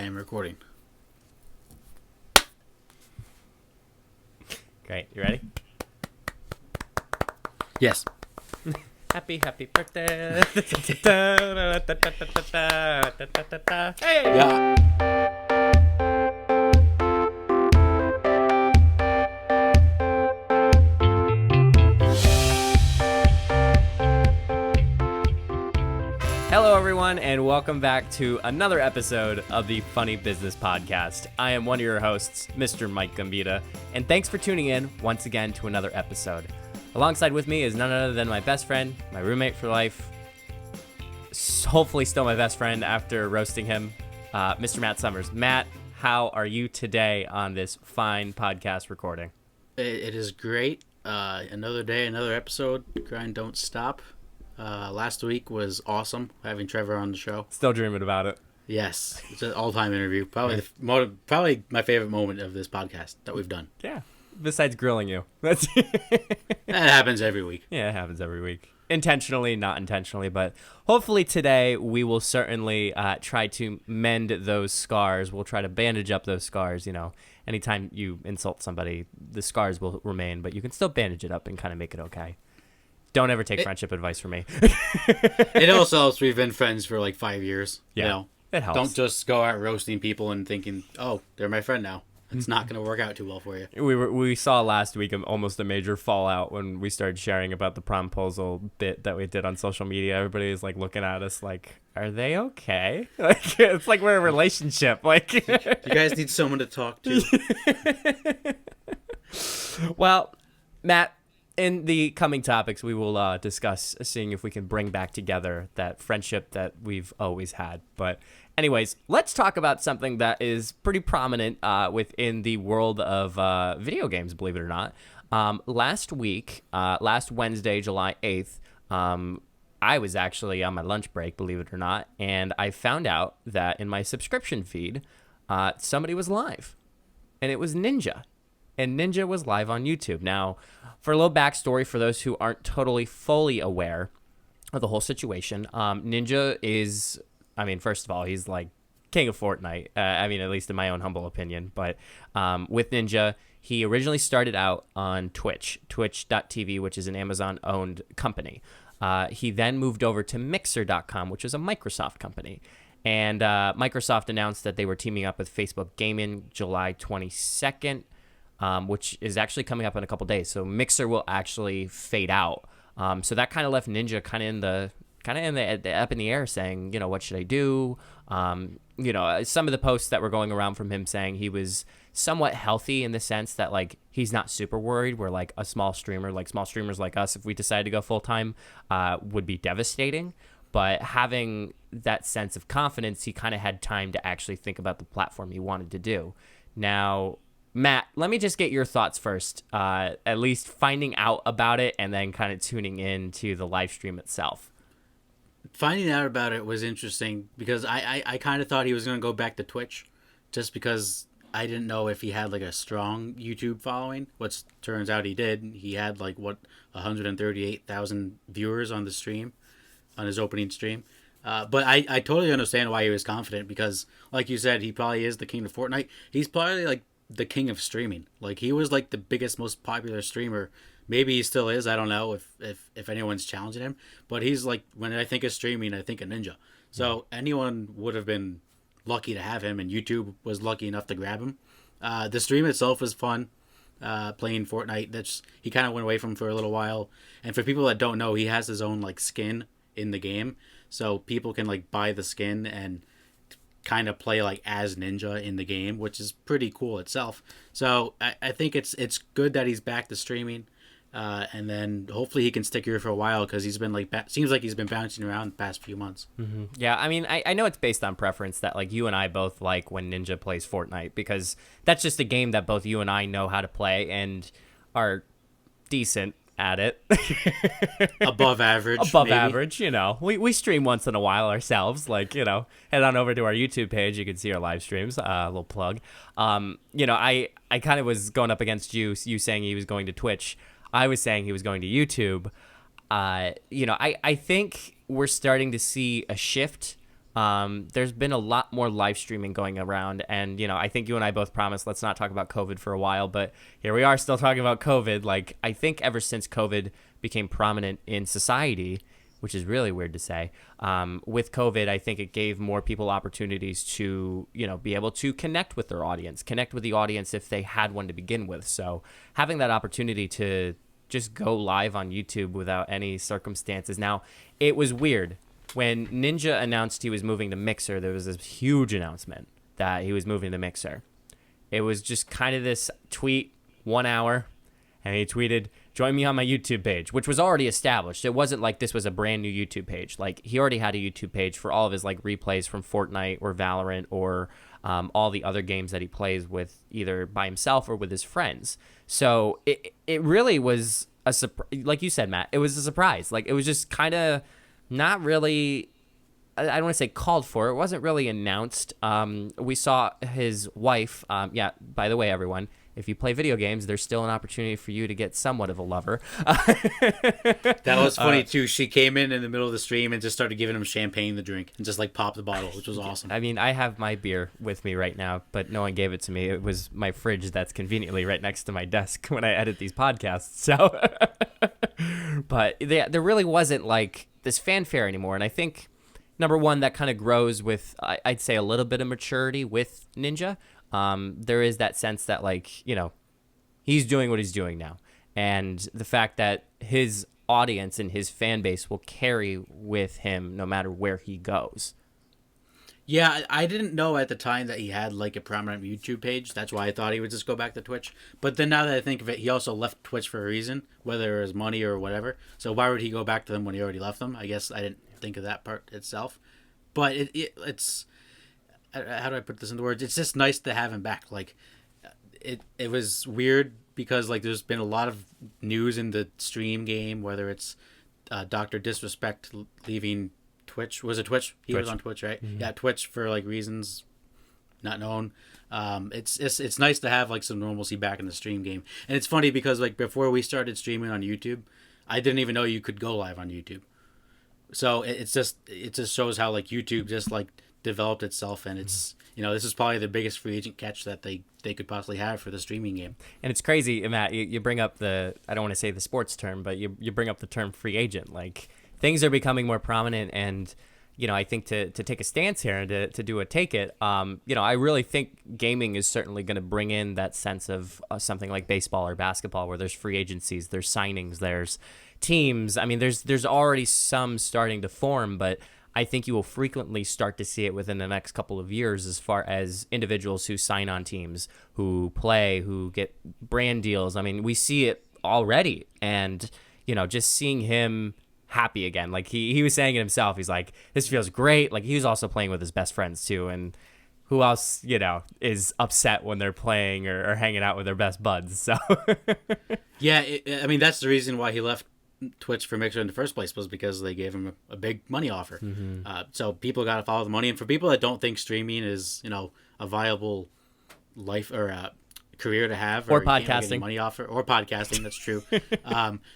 am recording. Great. You ready? Yes. Happy birthday. Hey! Yeah. Hello, everyone, and welcome back to another episode of the Funny Business Podcast. I am one of your hosts, Mr. Mike Gambita, and thanks for tuning in once again to another episode. Alongside with me is none other than my best friend, my roommate for life, hopefully still my best friend after roasting him, Mr. Matt Summers. Matt, how are you today on this fine podcast recording? It is great. Another day, another episode. Grind don't stop. Last week was awesome having Trevor on the show. Still dreaming about it. Yes, it's an all-time interview. Probably my favorite moment of this podcast that we've done. Yeah. Besides grilling you. That's That happens every week. Yeah, it happens every week. Intentionally, not intentionally, but hopefully today we will certainly try to mend those scars. We'll try to bandage up those scars. You know, anytime you insult somebody, the scars will remain, but you can still bandage it up and kind of make it okay. Don't ever take friendship advice from me. It also helps we've been friends for like 5 years. Yeah, you know? It helps. Don't just go out roasting people and thinking, oh, they're my friend now. It's not going to work out too well for you. We saw last week almost a major fallout when we started sharing about the promposal bit that we did on social media. Everybody is like looking at us like, are they okay? Like it's like we're in a relationship. Like You guys need someone to talk to. Well, Matt, in the coming topics, we will discuss seeing if we can bring back together that friendship that we've always had. But anyways, let's talk about something that is pretty prominent within the world of video games, believe it or not. Last Wednesday, July 8th, I was actually on my lunch break, believe it or not, and I found out that in my subscription feed, somebody was live, and it was Ninja. And Ninja was live on YouTube. Now, for a little backstory for those who aren't totally fully aware of the whole situation, Ninja is, I mean, first of all, he's like king of Fortnite. I mean, at least in my own humble opinion. But with Ninja, he originally started out on twitch.tv, which is an Amazon-owned company. He then moved over to Mixer.com, which is a Microsoft company. And Microsoft announced that they were teaming up with Facebook Gaming July 22nd. Which is actually coming up in a couple days. So Mixer will actually fade out. So that kind of left Ninja kind of up in the air, saying, you know, what should I do? You know, some of the posts that were going around from him saying he was somewhat healthy in the sense that like he's not super worried. We're like a small streamers like us, if we decide to go full time, would be devastating. But having that sense of confidence, he kind of had time to actually think about the platform he wanted to do. Now, Matt, let me just get your thoughts first, at least finding out about it and then kind of tuning in to the live stream itself. Finding out about it was interesting because I kind of thought he was going to go back to Twitch just because I didn't know if he had like a strong YouTube following, which turns out he did. He had like, 138,000 viewers on the stream, on his opening stream. But I totally understand why he was confident because, like you said, he probably is the king of Fortnite. He's probably like the king of streaming. Like he was like the biggest, most popular streamer. Maybe he still is. I don't know if anyone's challenging him, but he's like, when I think of streaming, I think of Ninja. So anyone would have been lucky to have him, and YouTube was lucky enough to grab him. The stream itself was fun. Playing Fortnite. He kind of went away from for a little while. And for people that don't know, he has his own like skin in the game, so people can like buy the skin and kind of play like as Ninja in the game, which is pretty cool itself. So I think it's good that he's back to streaming, and then hopefully he can stick here for a while because he's been like seems like he's been bouncing around the past few months. Mm-hmm. Yeah, I mean, I know it's based on preference that like you and I both like when Ninja plays Fortnite because that's just a game that both you and I know how to play and are decent at it. above average, you know. We stream once in a while ourselves, like, you know, head on over to our YouTube page, you can see our live streams. A little plug. You know, I kind of was going up against you saying he was going to Twitch. I was saying he was going to YouTube. You know, I think we're starting to see a shift there's been a lot more live streaming going around. And, I think you and I both promised let's not talk about COVID for a while. But here we are still talking about COVID. Like, I think ever since COVID became prominent in society, which is really weird to say, with COVID, I think it gave more people opportunities to, be able to connect with their audience, connect with the audience if they had one to begin with. So having that opportunity to just go live on YouTube without any circumstances. Now, it was weird. When Ninja announced he was moving to Mixer, there was this huge announcement that he was moving to Mixer. It was just kind of this tweet, 1 hour, and he tweeted, "Join me on my YouTube page," which was already established. It wasn't like this was a brand new YouTube page. Like, he already had a YouTube page for all of his like replays from Fortnite or Valorant or all the other games that he plays with, either by himself or with his friends. So it really was a surprise. Like you said, Matt, it was a surprise. Like, it was just kind of not really, I don't want to say called for. It wasn't really announced. We saw his wife. By the way, everyone, if you play video games, there's still an opportunity for you to get somewhat of a lover. That was funny, too. She came in the middle of the stream and just started giving him champagne to drink and just, like, popped the bottle, which was awesome. I mean, I have my beer with me right now, but no one gave it to me. It was my fridge that's conveniently right next to my desk when I edit these podcasts. So, but there really wasn't, like, this fanfare anymore. And I think, number one, that kind of grows with, I'd say, a little bit of maturity with Ninja. There is that sense that, like, he's doing what he's doing now. And the fact that his audience and his fan base will carry with him no matter where he goes. Yeah, I didn't know at the time that he had, like, a prominent YouTube page. That's why I thought he would just go back to Twitch. But then now that I think of it, he also left Twitch for a reason, whether it was money or whatever. So why would he go back to them when he already left them? I guess I didn't think of that part itself. But it's... How do I put this into words? It's just nice to have him back. Like, it was weird because, like, there's been a lot of news in the stream game, whether it's Dr. Disrespect leaving Twitch. Was it Twitch? He was on Twitch, right? Mm-hmm. Yeah, Twitch for, like, reasons not known. It's nice to have, like, some normalcy back in the stream game. And it's funny because, like, before we started streaming on YouTube, I didn't even know you could go live on YouTube. So it just shows how, like, YouTube just, like, developed itself, and it's this is probably the biggest free agent catch that they could possibly have for the streaming game. And it's crazy, Matt, you bring up I don't want to say the sports term, but you bring up the term free agent. Like, things are becoming more prominent, and I think to take a stance here and to do a take it, I really think gaming is certainly going to bring in that sense of something like baseball or basketball, where there's free agencies, there's signings, there's teams. I mean, there's already some starting to form, but I think you will frequently start to see it within the next couple of years, as far as individuals who sign on teams, who play, who get brand deals. I mean, we see it already. And, just seeing him happy again, like he was saying it himself, he's like, this feels great. Like, he was also playing with his best friends too. And who else, is upset when they're playing or hanging out with their best buds? So, yeah, I mean, that's the reason why he left Twitch for Mixer in the first place, was because they gave him a big money offer. Mm-hmm. So people got to follow the money. And for people that don't think streaming is, a viable life or career to have, or podcasting, money offer, or podcasting, that's true.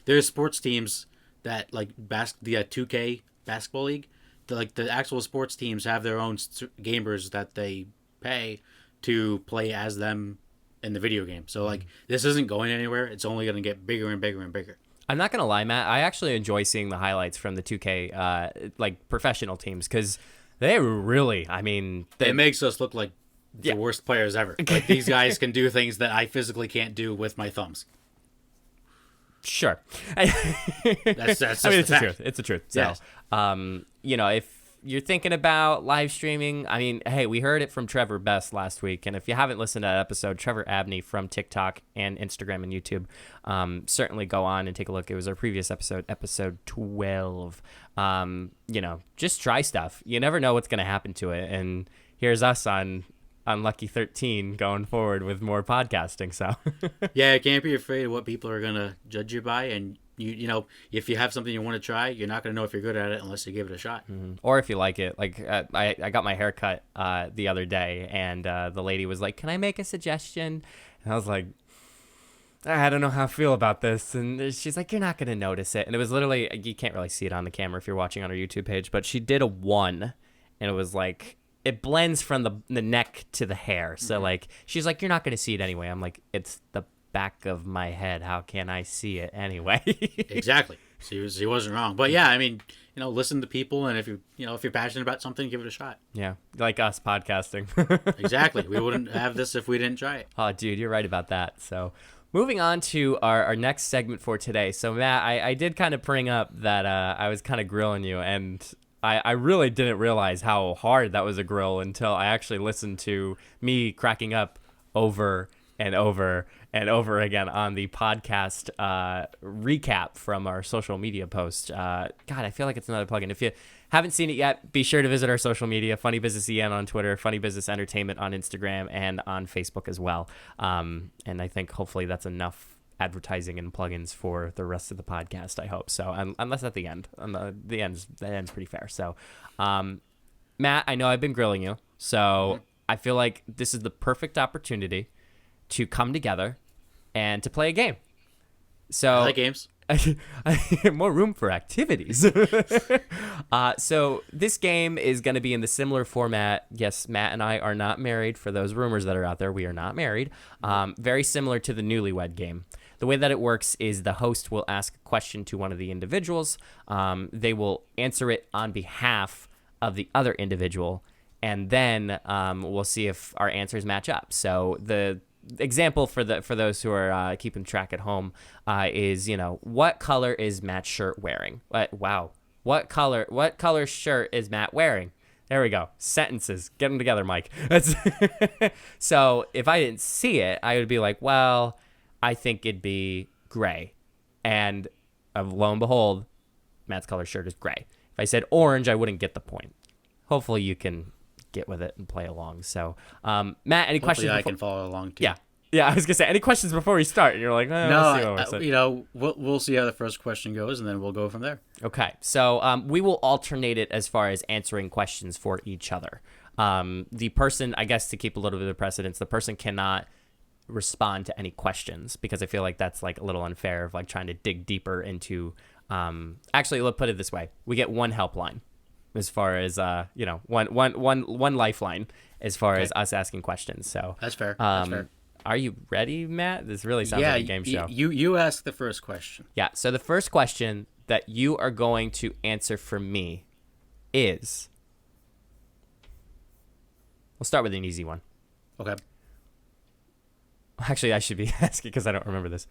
There's sports teams that, like, the 2K basketball league, the actual sports teams have their own gamers that they pay to play as them in the video game. So, like, this isn't going anywhere. It's only going to get bigger and bigger and bigger. I'm not going to lie, Matt. I actually enjoy seeing the highlights from the 2K, professional teams, because they really, it makes us look like the worst players ever. Like, these guys can do things that I physically can't do with my thumbs. Sure. That's it's the truth. It's the truth. So, yes. If you're thinking about live streaming, hey, we heard it from Trevor Best last week. And if you haven't listened to that episode, Trevor Abney from TikTok and Instagram and YouTube, certainly go on and take a look. It was our previous episode 12. Just try stuff. You never know what's going to happen to it. And here's us on Lucky 13 going forward with more podcasting. So yeah, I can't be afraid of what people are going to judge you by. And if you have something you want to try, you're not going to know if you're good at it unless you give it a shot. Mm-hmm. Or if you like it. Like, I got my hair cut the other day, and the lady was like, "Can I make a suggestion?" And I was like, I don't know how I feel about this. And she's like, "You're not going to notice it." And it was literally, you can't really see it on the camera if you're watching on our YouTube page, but she did a 1. and it was like it blends from the neck to the hair. So like she's like, you're not gonna see it anyway. I'm like, it's the back of my head. How can I see it anyway? Exactly. So he wasn't wrong. But yeah, I mean, listen to people, and if you're passionate about something, give it a shot. Yeah, like us podcasting. Exactly. We wouldn't have this if we didn't try it. Oh, dude, you're right about that. So moving on to our next segment for today. So Matt, I did kind of bring up that I was kind of grilling you, and I really didn't realize how hard that was a grill until I actually listened to me cracking up over and over and over again on the podcast recap from our social media post. God, I feel like it's another plugin. If you haven't seen it yet, be sure to visit our social media, Funny Business EN on Twitter, Funny Business Entertainment on Instagram, and on Facebook as well. And I think hopefully that's enough advertising and plugins for the rest of the podcast, I hope. So unless at the end. The end's pretty fair. So, Matt, I know I've been grilling you, so I feel like this is the perfect opportunity to come together and to play a game. So I like games. More room for activities. So this game is going to be in the similar format. Yes, Matt and I are not married. For those rumors that are out there, we are not married. Very similar to the Newlywed Game. The way that it works is the host will ask a question to one of the individuals. They will answer it on behalf of the other individual, and then we'll see if our answers match up. So the example for those who are keeping track at home is, what color is Matt's shirt wearing? Wow. What color shirt is Matt wearing? There we go. Sentences. Get them together, Mike. So if I didn't see it, I would be like, well, I think it'd be gray. And lo and behold, Matt's color shirt is gray. If I said orange, I wouldn't get the point. Hopefully you can get with it and play along. So, Matt, any questions? I can follow along too. Yeah. I was gonna say, any questions before we start? And you're like, no, we'll see how the first question goes, and then we'll go from there. Okay. So, we will alternate it as far as answering questions for each other. The person, I guess, to keep a little bit of precedence, the person cannot respond to any questions, because I feel like that's like a little unfair of like trying to dig deeper into. Actually, let's put it this way: we get one helpline, as far as one lifeline as far as us asking questions. So that's fair. That's fair. Are you ready, Matt? This really sounds like a game show. You ask the first question. Yeah. So the first question that you are going to answer for me is, we'll start with an easy one. Okay. Actually, I should be asking because I don't remember this.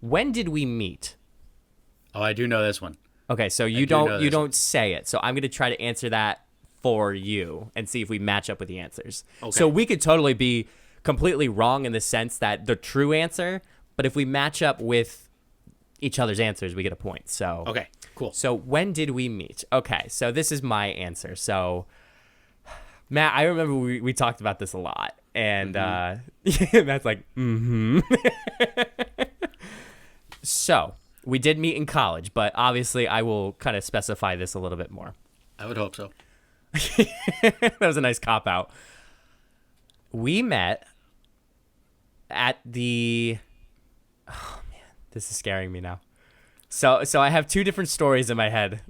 When did we meet? Oh, I do know this one. Okay, so you don't say it. So I'm going to try to answer that for you and see if we match up with the answers. Okay. So we could totally be completely wrong in the sense that the true answer, but if we match up with each other's answers, we get a point. So okay, cool. So when did we meet? Okay, so this is my answer. So Matt, I remember we talked about this a lot, and Matt's like, So we did meet in college, but obviously I will kind of specify this a little bit more. I would hope so. That was a nice cop-out. We met at the... Oh, man. This is scaring me now. So I have two different stories in my head.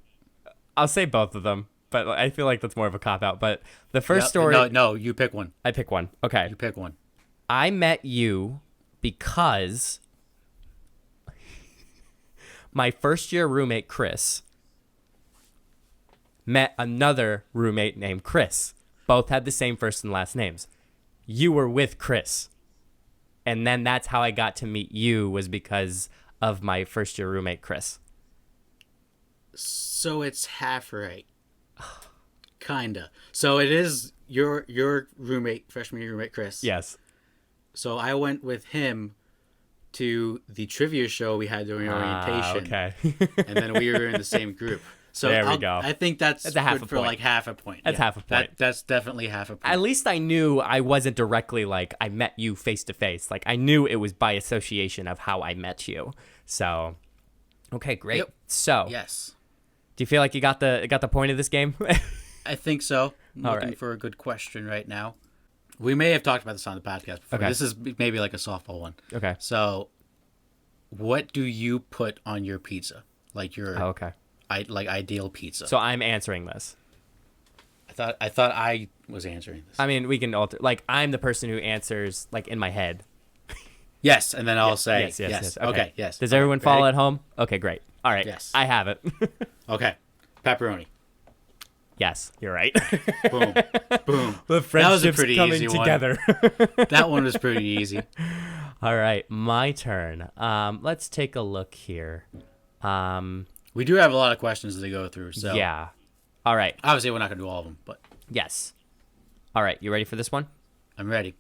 I'll say both of them, but I feel like that's more of a cop-out. But the first story... No, you pick one. I pick one. Okay. You pick one. I met you because... my first-year roommate, Chris, met another roommate named Chris. Both had the same first and last names. You were with Chris. And then that's how I got to meet you, was because of my first-year roommate, Chris. So it's half right. Kinda. So it is your roommate, freshman year roommate, Chris. Yes. So I went with him to the trivia show we had during orientation. Okay. And then we were in the same group. So there we go. I think that's a half a for point. like half a point. That's half a point. That's definitely half a point. At least I knew I wasn't directly like I met you face to face. Like I knew it was by association of how I met you. So, okay, great. Yep. So, yes. Do you feel like you got the point of this game? I think so. I'm looking for a good question right now. We may have talked about this on the podcast before. Okay. This is maybe like a softball one. Okay. So, what do you put on your pizza? Like your okay. Like ideal pizza. So I'm answering this. thought I was answering this. I mean, we can alter. Like, I'm the person who answers like in my head. Yes, and then I'll say yes. Okay, yes. Does Okay, everyone follow ready? at home? Okay, great. All right. Yes. I have it. Okay, pepperoni. Yes, you're right. Boom, boom. The That was a friendships pretty coming easy together. one. That one was pretty easy. All right, my turn. Let's take a look here. We do have a lot of questions to go through, so Yeah. All right. obviously we're not gonna do all of them, but Yes. All right, you ready for this one? I'm ready.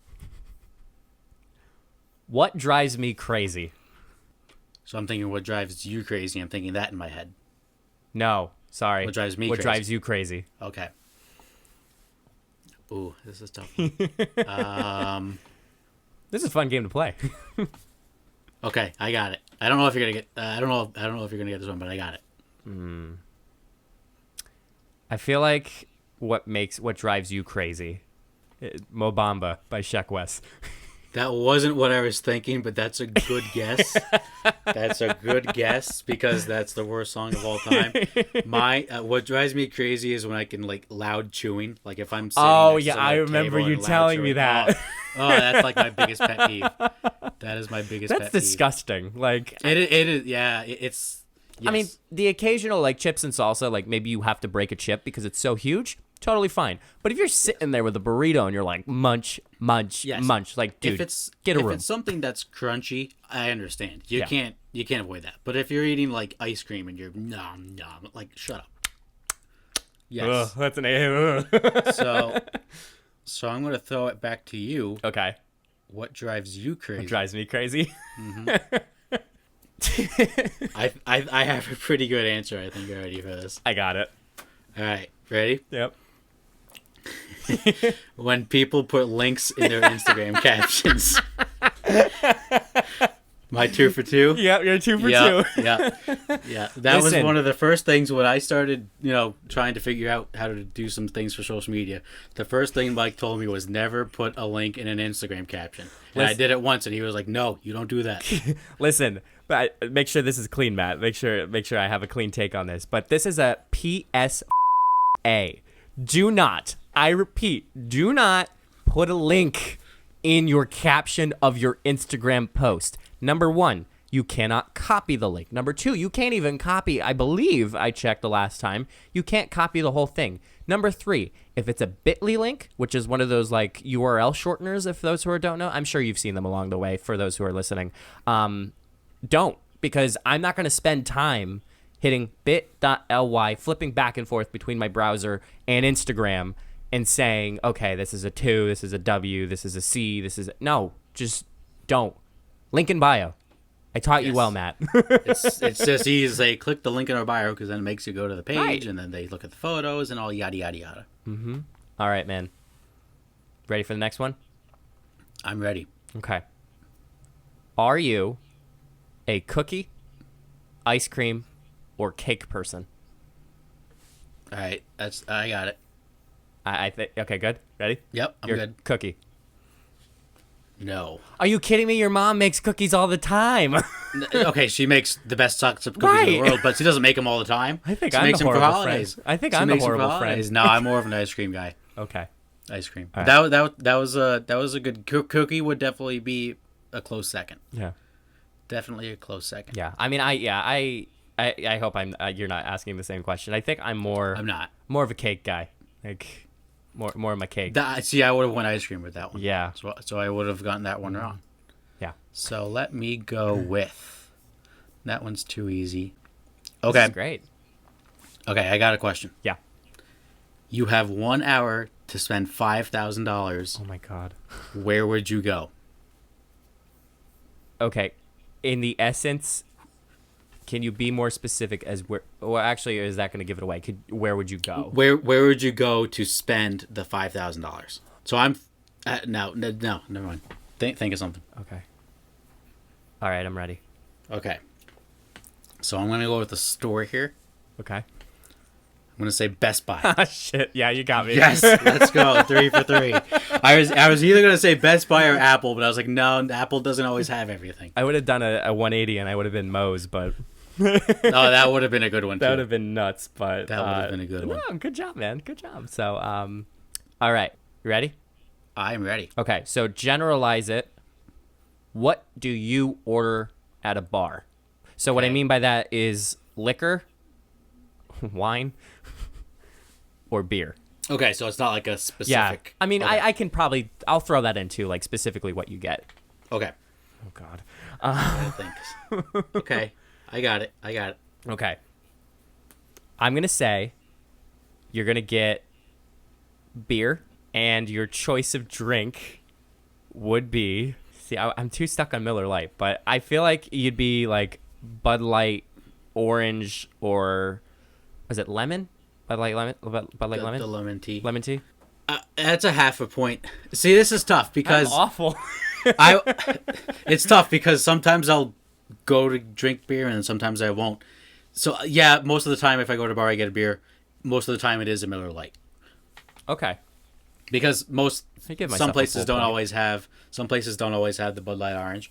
What drives me crazy? So I'm thinking, what drives you crazy? I'm thinking that in my head. No, sorry. What drives me What crazy? drives you crazy? Okay. Ooh, this is tough. This is a fun game to play. Okay, I got it. I don't know if you're gonna get. I don't know if you're gonna get this one, but I got it. I feel like what drives you crazy? Mobamba by Sheck West. That wasn't what I was thinking, but that's a good guess. That's a good guess because that's the worst song of all time. My what drives me crazy is when I can like loud chewing. Like if I'm sitting Oh next yeah, to I a remember table you and loud telling me chewing. that. Oh, that's like my biggest pet peeve. That is my biggest That's pet peeve. disgusting. Like, It is. Yeah, it's. Yes. I mean, the occasional like chips and salsa, like maybe you have to break a chip because it's so huge. Totally fine. But if you're sitting there with a burrito and you're like munch, munch, Yes. munch, like dude, if it's get a if room. it's something that's crunchy, I understand. You Yeah. can't avoid that. But if you're eating like ice cream and you're nom nom, like shut up. Yes. That's an A. So I'm gonna throw it back to you. Okay. What drives you crazy? What drives me crazy? I have a pretty good answer. I think already for this. I got it. All right, ready? Yep. When people put links in their Instagram captions. My 2 for 2. Yep, you're 2 for Yeah, 2. yeah. That was Listen. one of the first things when I started, trying to figure out how to do some things for social media. The first thing Mike told me was never put a link in an Instagram caption. And I Listen. did it once, and he was like, "No, you don't do that." Listen, but make sure this is clean, Matt. Make sure I have a clean take on this. But this is a PSA. Do not, I repeat, do not put a link in your caption of your Instagram post. Number 1, you cannot copy the link. Number 2, you can't even copy, I believe I checked the last time, you can't copy the whole thing. Number 3, if it's a bit.ly link, which is one of those like URL shorteners, if those who don't know, I'm sure you've seen them along the way for those who are listening. Don't, because I'm not going to spend time hitting bit.ly, flipping back and forth between my browser and Instagram and saying, okay, this is a 2, this is a W, this is a C, this is a... No, just don't. Link in bio. I taught you Yes. well, Matt. It's just easy to say, click the link in our bio, because then it makes you go to the page, Right. and then they look at the photos and all yada yada yada. All right, man. Ready for the next one? I'm ready. Okay. Are you a cookie, ice cream, or cake person? All right, I got it. I think... Okay, good. Ready? Yep, I'm You're good. cookie. No. Are you kidding me? Your mom makes cookies all the time. Okay, she makes the best chocolate cookies in Right. the world, but she doesn't make them all the time. I think she I'm makes the them for horrible holidays. friend. I think She I'm the makes them for horrible holidays. friend. No, I'm more of an ice cream guy. Okay. Ice cream. All That was a good cookie. Would definitely be a close second. Yeah. Definitely a close second. Yeah. I mean, I hope you're not asking the same question. I think I'm more I'm not. more of a cake guy. Like more of my cake. See, I would have went ice cream with that one. Yeah. So I would have gotten that one wrong. Yeah. So let me go with that one's too easy. This Okay. is great. Okay, I got a question. Yeah. You have 1 hour to spend $5,000. Oh my god. Where would you go? Okay. In the essence, can you be more specific as where? Well, actually, is that going to give it away? Where would you go? Where would you go to spend the $5,000? So I'm no, never mind. Think of something. Okay. All right, I'm ready. Okay. So I'm gonna go with the store here. Okay. I'm gonna say Best Buy. Ah, shit. Yeah, you got me. Yes, let's go 3 for 3. I was either gonna say Best Buy or Apple, but I was like, no, Apple doesn't always have everything. I would have done a 180 and I would have been Moe's, but Oh, that would have been a good one too. That would have been nuts, but That would have been a good one. No, good job, man. Good job. So, all right, you ready? I'm ready. Okay, so generalize it. What do you order at a bar? So what I Okay. mean by that is liquor, wine, or beer. Okay, so it's not like a Yeah, specific. I mean, Okay. I'll throw that into like specifically what you get. Okay. Oh God. I think. Okay, I got it. Okay. I'm gonna say you're gonna get beer, and your choice of drink would be. See, I'm too stuck on Miller Lite, but I feel like you'd be like Bud Light, orange, or was it lemon? Bud Light lemon. Bud Light lemon. The lemon tea. Lemon tea. That's a half a point. See, this is tough That's because awful. I. It's tough because sometimes I'll go to drink beer and sometimes I won't. So yeah, most of the time if I go to a bar, I get a beer. Most of the time it is a Miller Lite Okay. because I give myself some a places full don't point. always have the Bud Light orange.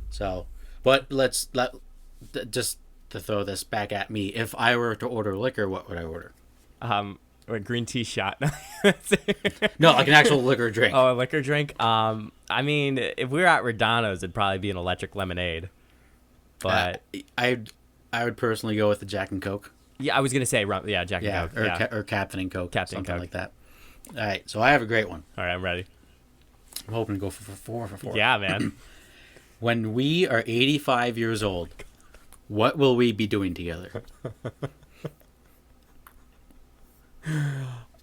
So, but just to throw this back at me, if I were to order liquor, what would I order? A green tea shot. No, like an actual liquor drink. Oh, a liquor drink. I mean, if we were at Redano's, it'd probably be an electric lemonade. But I would personally go with the Jack and Coke. yeah, I was gonna say yeah, Jack Yeah, and Coke. or Captain and Coke, Captain something Coke. like that. All right, so I have a great one. All right, I'm ready. I'm hoping to go for four. Yeah, man. When we are 85 years old, what will we be doing together?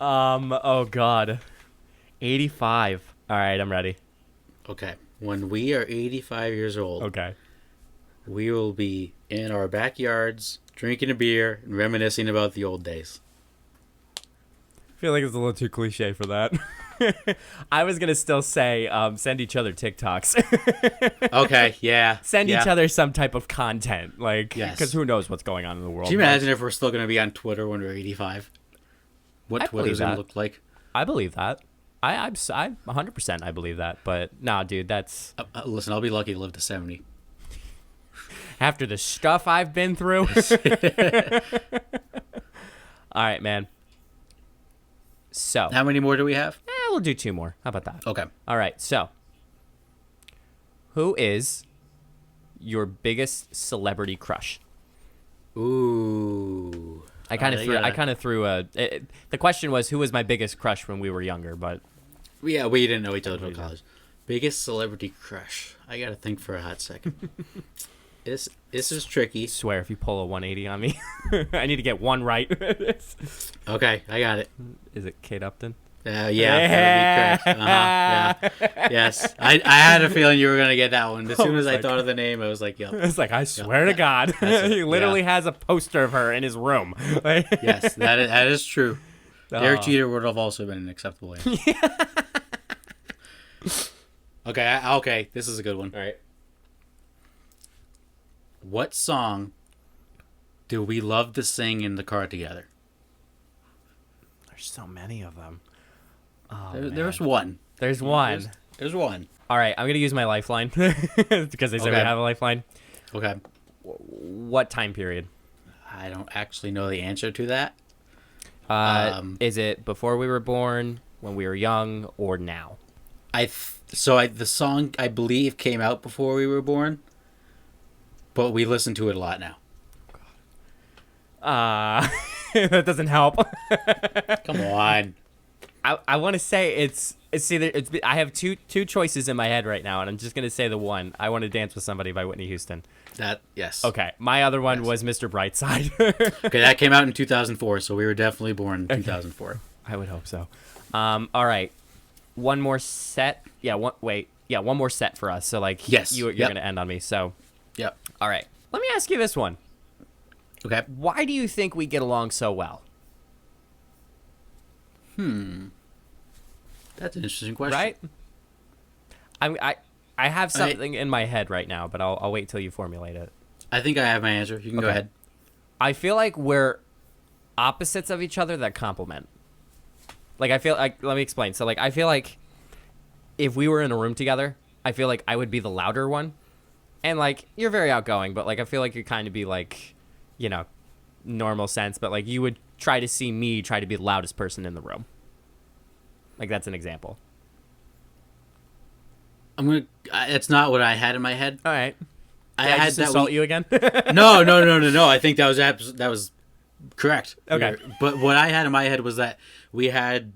Oh God. 85. All right, I'm ready. Okay, when we are 85 years old, Okay. we will be in our backyards drinking a beer and reminiscing about the old days. I feel like it's a little too cliche for that. I was gonna still say send each other TikToks. Okay, yeah. Send yeah. each other some type of content, like Yes. because who knows what's going on in the world. Can you imagine if we're still going to be on Twitter when we're 85? What I Twitter's believe going that. to look like? I believe that. I'm 100% I believe that, but nah, dude, that's Listen, I'll be lucky to live to 70. after the stuff I've been through. All right, man. So, How many more do we have? we'll do 2 more. How about that? Okay. All right. So, who is your biggest celebrity crush? Ooh. I kind of they threw. gotta- I kind of threw a. The question was, who was my biggest crush when we were younger? But Yeah, we didn't know each other until college. Biggest celebrity crush. I got to think for a hot second. This is tricky. swear, if you pull a 180 on me, I need to get one right. Okay, I got it. Is it Kate Upton? Yeah, that would be correct. Yeah. Yes. I had a feeling you were going to get that one. As soon as I like- thought of the name, I was like, yep. It's like, I swear to yeah. God, That's it, he literally yeah. has a poster of her in his room. Like, Yes, that is true. Derek Oh. Jeter would have also been an acceptable answer. Okay, okay, this is a good one. All right. What song do we love to sing in the car together? There's so many of them. Oh, There's man. one. There's one. There's one. All right, I'm gonna use my lifeline because they said we Okay. have a lifeline. Okay. What time period? I don't actually know the answer to that. Um, Is it before we were born, when we were young, or now? The song I believe came out before we were born, but we listen to it a lot now. That doesn't help. Come on. I want to say it's either I have two choices in my head right now, and I'm just gonna say the one. I Want to Dance with Somebody by Whitney Houston. Yes. Okay, my other one Yes. was Mr. Brightside. Okay, that came out in 2004, so we were definitely born in 2004. I would hope so. All right, one more set. Yeah, one more set for us. So like, Yes, you're yep. gonna end on me. So Yep. all right, let me ask you this one. Okay. Why do you think we get along so well? That's an interesting question. Right? I have something in my head right now, but I'll wait till you formulate it. I think I have my answer. You can go Okay. ahead. I feel like we're opposites of each other that complement. Like I feel like let me explain. So like I feel like if we were in a room together, I feel like I would be the louder one. And like you're very outgoing, but like I feel like you'd kind of be like you know, normal sense, but like you would try to see me try to be the loudest person in the room. Like that's an example. It's not what I had in my head. All right. I Did I had just that insult you again? No. I think that was correct. Okay. But what I had in my head was that we had,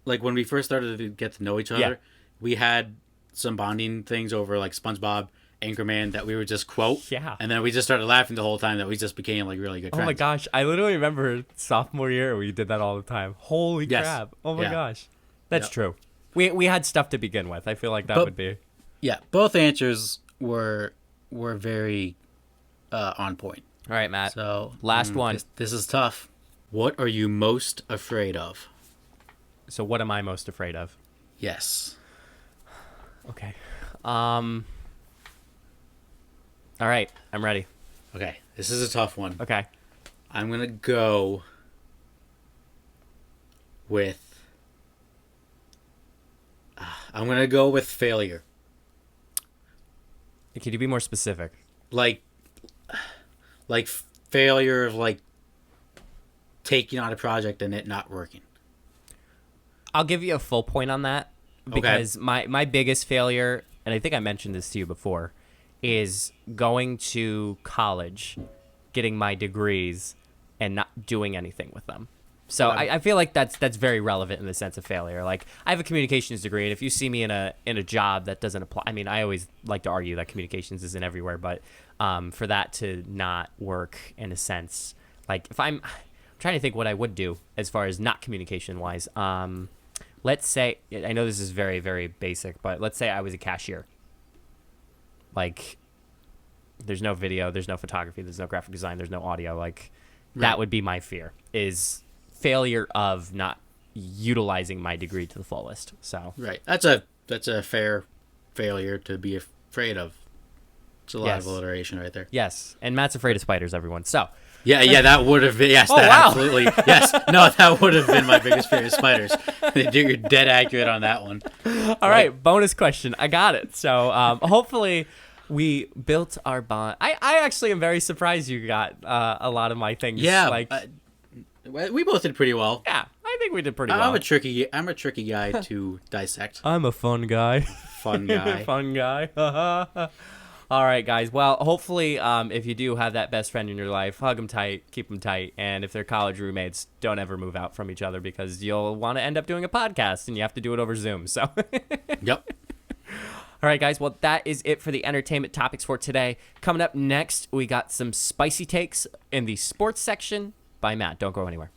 like, when we first started to get to know each other, Yeah. we had some bonding things over, like, SpongeBob, Anchorman, that we would just quote. Yeah. And then we just started laughing the whole time that we just became, like, really good Oh friends. my gosh, I literally remember sophomore year we did that all the time. Holy Yes. crap. Oh my Yeah. gosh. That's Yep. true. We had stuff to begin with. I feel like that would be. Yeah, both answers were very on point. All right, Matt. So Last one. This is tough. What are you most afraid of? So what am I most afraid of? Yes. Okay. All right, I'm ready. Okay, this is a tough one. Okay. I'm gonna go with. I'm gonna go with failure. Could you be more specific? Like failure of, like, taking on a project and it not working. I'll give you a full point on that because my biggest failure, and I think I mentioned this to you before, is going to college, getting my degrees, and not doing anything with them. So I feel like that's very relevant in the sense of failure. Like, I have a communications degree, and if you see me in a job that doesn't apply, I mean, I always like to argue that communications isn't everywhere, but for that to not work in a sense, like if I'm trying to think what I would do as far as not communication wise. Let's say, I know this is very, very basic, but let's say I was a cashier. Like, there's no video, there's no photography, there's no graphic design, there's no audio. Like, that would be my fear, is failure of not utilizing my degree to the fullest. So Right. That's a fair failure to be afraid of. It's a lot of alliteration right there. yes, and Matt's afraid of spiders, everyone. So Yeah, that would have been, yes, Oh, that wow. absolutely, yes. No, that would have been my biggest fear, is spiders. You're dead accurate on that one. all right, bonus question. I got it. So hopefully we built our bond. I actually am very surprised you got a lot of my things. Yeah, like we both did pretty well. yeah, I think we did pretty well. I'm a tricky guy to dissect. I'm a fun guy. Fun guy. Fun guy. All right, guys. Well, hopefully, if you do have that best friend in your life, hug them tight, keep them tight, and if they're college roommates, don't ever move out from each other because you'll want to end up doing a podcast and you have to do it over Zoom. So, Yep. all right, guys. Well, that is it for the entertainment topics for today. Coming up next, we got some spicy takes in the sports section by Matt. Don't go anywhere.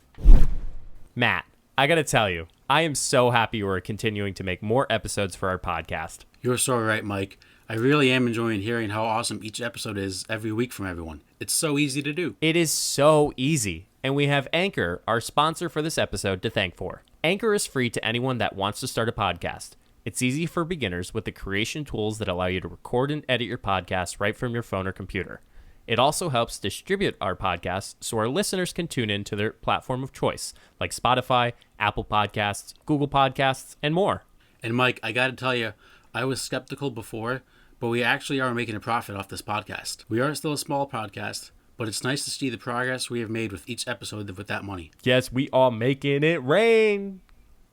Matt, I got to tell you, I am so happy we're continuing to make more episodes for our podcast. You're so right, Mike. I really am enjoying hearing how awesome each episode is every week from everyone. It's so easy to do. It is so easy, and we have Anchor, our sponsor for this episode, to thank for. Anchor is free to anyone that wants to start a podcast. It's easy for beginners with the creation tools that allow you to record and edit your podcast right from your phone or computer. It also helps distribute our podcast so our listeners can tune in to their platform of choice, like Spotify, Apple Podcasts, Google Podcasts, and more. And Mike, I gotta tell you, I was skeptical before, but we actually are making a profit off this podcast. We are still a small podcast, but it's nice to see the progress we have made with each episode with that money. Yes, we are making it rain.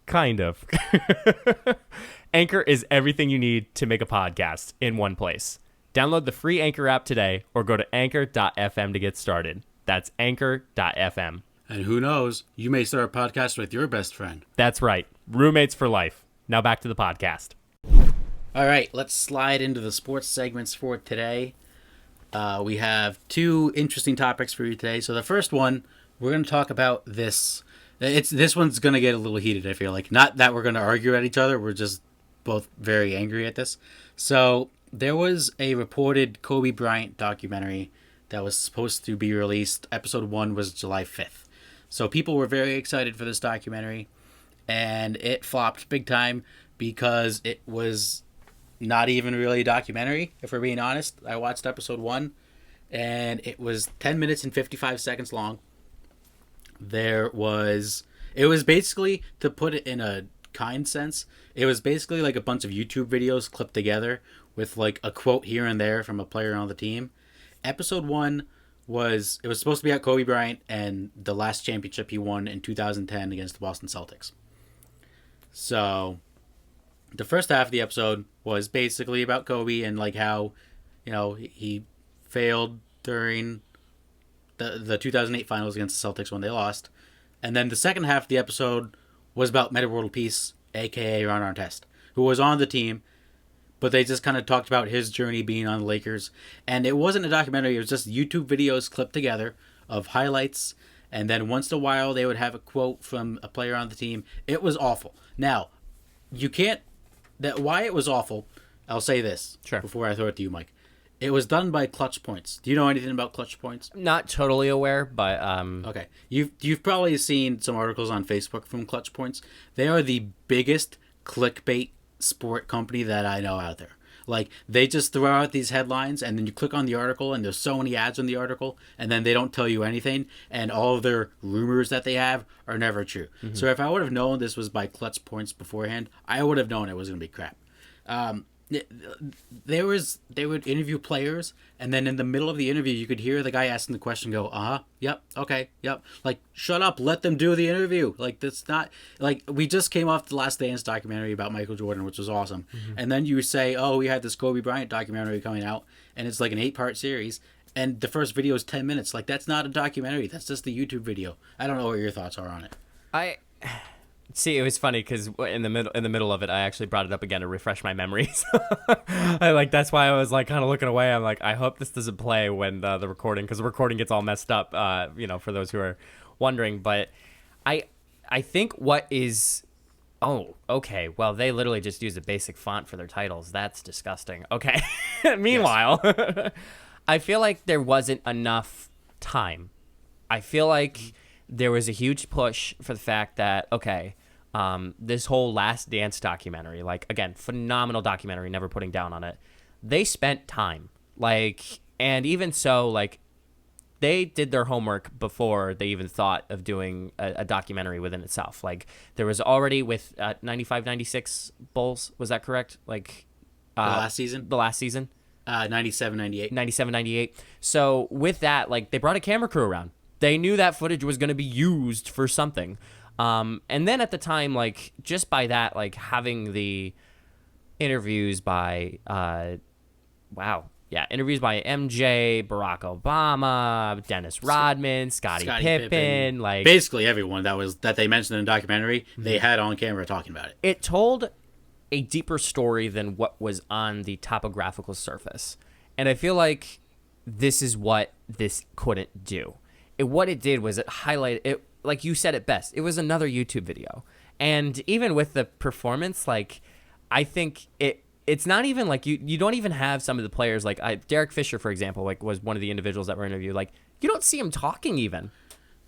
Kind of. Anchor is everything you need to make a podcast in one place. Download the free Anchor app today or go to anchor.fm to get started. That's anchor.fm. And who knows, you may start a podcast with your best friend. That's right. Roommates for life. Now back to the podcast. All right, let's slide into the sports segments for today. We have two interesting topics for you today. So the first one, we're going to talk about this. This one's going to get a little heated, I feel like. Not that we're going to argue at each other. We're just both very angry at this. So there was a reported Kobe Bryant documentary that was supposed to be released. Episode 1 was July 5th. So people were very excited for this documentary. And it flopped big time because it was not even really a documentary, if we're being honest. I watched episode 1, and it was 10 minutes and 55 seconds long. It was basically, to put it in a kind sense, it was basically like a bunch of YouTube videos clipped together with like a quote here and there from a player on the team. Episode 1 was it was supposed to be about Kobe Bryant and the last championship he won in 2010 against the Boston Celtics. So the first half of the episode was basically about Kobe and like how, he failed during the 2008 finals against the Celtics when they lost. And then the second half of the episode was about Metta World Peace, aka Ron Artest, who was on the team, but they just kind of talked about his journey being on the Lakers. And it wasn't a documentary, it was just YouTube videos clipped together of highlights, and then once in a while they would have a quote from a player on the team. It was awful. Now, you can't why it was awful, I'll say this before I throw it to you, Mike. It was done by ClutchPoints. Do you know anything about ClutchPoints? Not totally aware, but okay. You've probably seen some articles on Facebook from ClutchPoints. They are the biggest clickbait sport company that I know out there. Like, they just throw out these headlines, and then you click on the article, and there's so many ads in the article, and then they don't tell you anything, and all of their rumors that they have are never true. Mm-hmm. So if I would have known this was by ClutchPoints beforehand, I would have known it was going to be crap. They would interview players, and then in the middle of the interview you could hear the guy asking the question go, yep, okay, yep, like, shut up, let them do the interview. Like, that's not, like, we just came off the Last Dance documentary about Michael Jordan, which was awesome. Mm-hmm. And then you say, we had this Kobe Bryant documentary coming out, and it's like an 8-part series, and the first video is 10 minutes. Like, that's not a documentary, that's just a YouTube video. I don't know what your thoughts are on it. See, it was funny because in the middle of it, I actually brought it up again to refresh my memories. That's why I was like kind of looking away. I'm like, I hope this doesn't play when the recording, because the recording gets all messed up. For those who are wondering, but I think what is, okay, well, they literally just use a basic font for their titles. That's disgusting. Okay. Meanwhile, I feel like there wasn't enough time. I feel like there was a huge push for the fact that, this whole Last Dance documentary, like, again, phenomenal documentary, never putting down on it. They spent time, and even so, they did their homework before they even thought of doing a documentary within itself. Like, there was already with 95-96 Bulls, was that correct? The last season? The last season? 97-98. 97-98. So with that, they brought a camera crew around. They knew that footage was going to be used for something. And then at the time, just by that, having the interviews by, interviews by MJ, Barack Obama, Dennis Rodman, Scottie Pippen, basically everyone that they mentioned in the documentary, they had on camera talking about it. It told a deeper story than what was on the topographical surface. And I feel like this is what this couldn't do. What it did was it highlighted it, like you said it best. It was another YouTube video, and even with the performance, I think it's not even you don't even have some of the players Derek Fisher, for example, was one of the individuals that were interviewed. You don't see him talking even.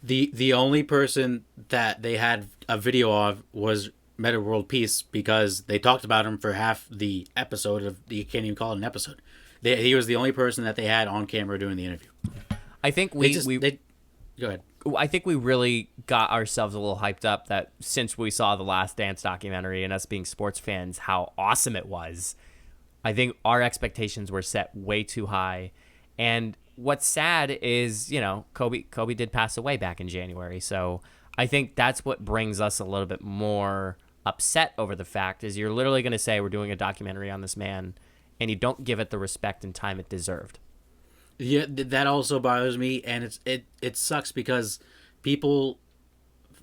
The only person that they had a video of was Metta World Peace, because they talked about him for half the episode you can't even call it an episode. He was the only person that they had on camera doing the interview. I think go ahead. I think we really got ourselves a little hyped up that since we saw the Last Dance documentary and us being sports fans, how awesome it was. I think our expectations were set way too high. And what's sad is, Kobe did pass away back in January. So I think that's what brings us a little bit more upset over the fact is you're literally going to say we're doing a documentary on this man and you don't give it the respect and time it deserved. Yeah, that also bothers me, and it sucks because people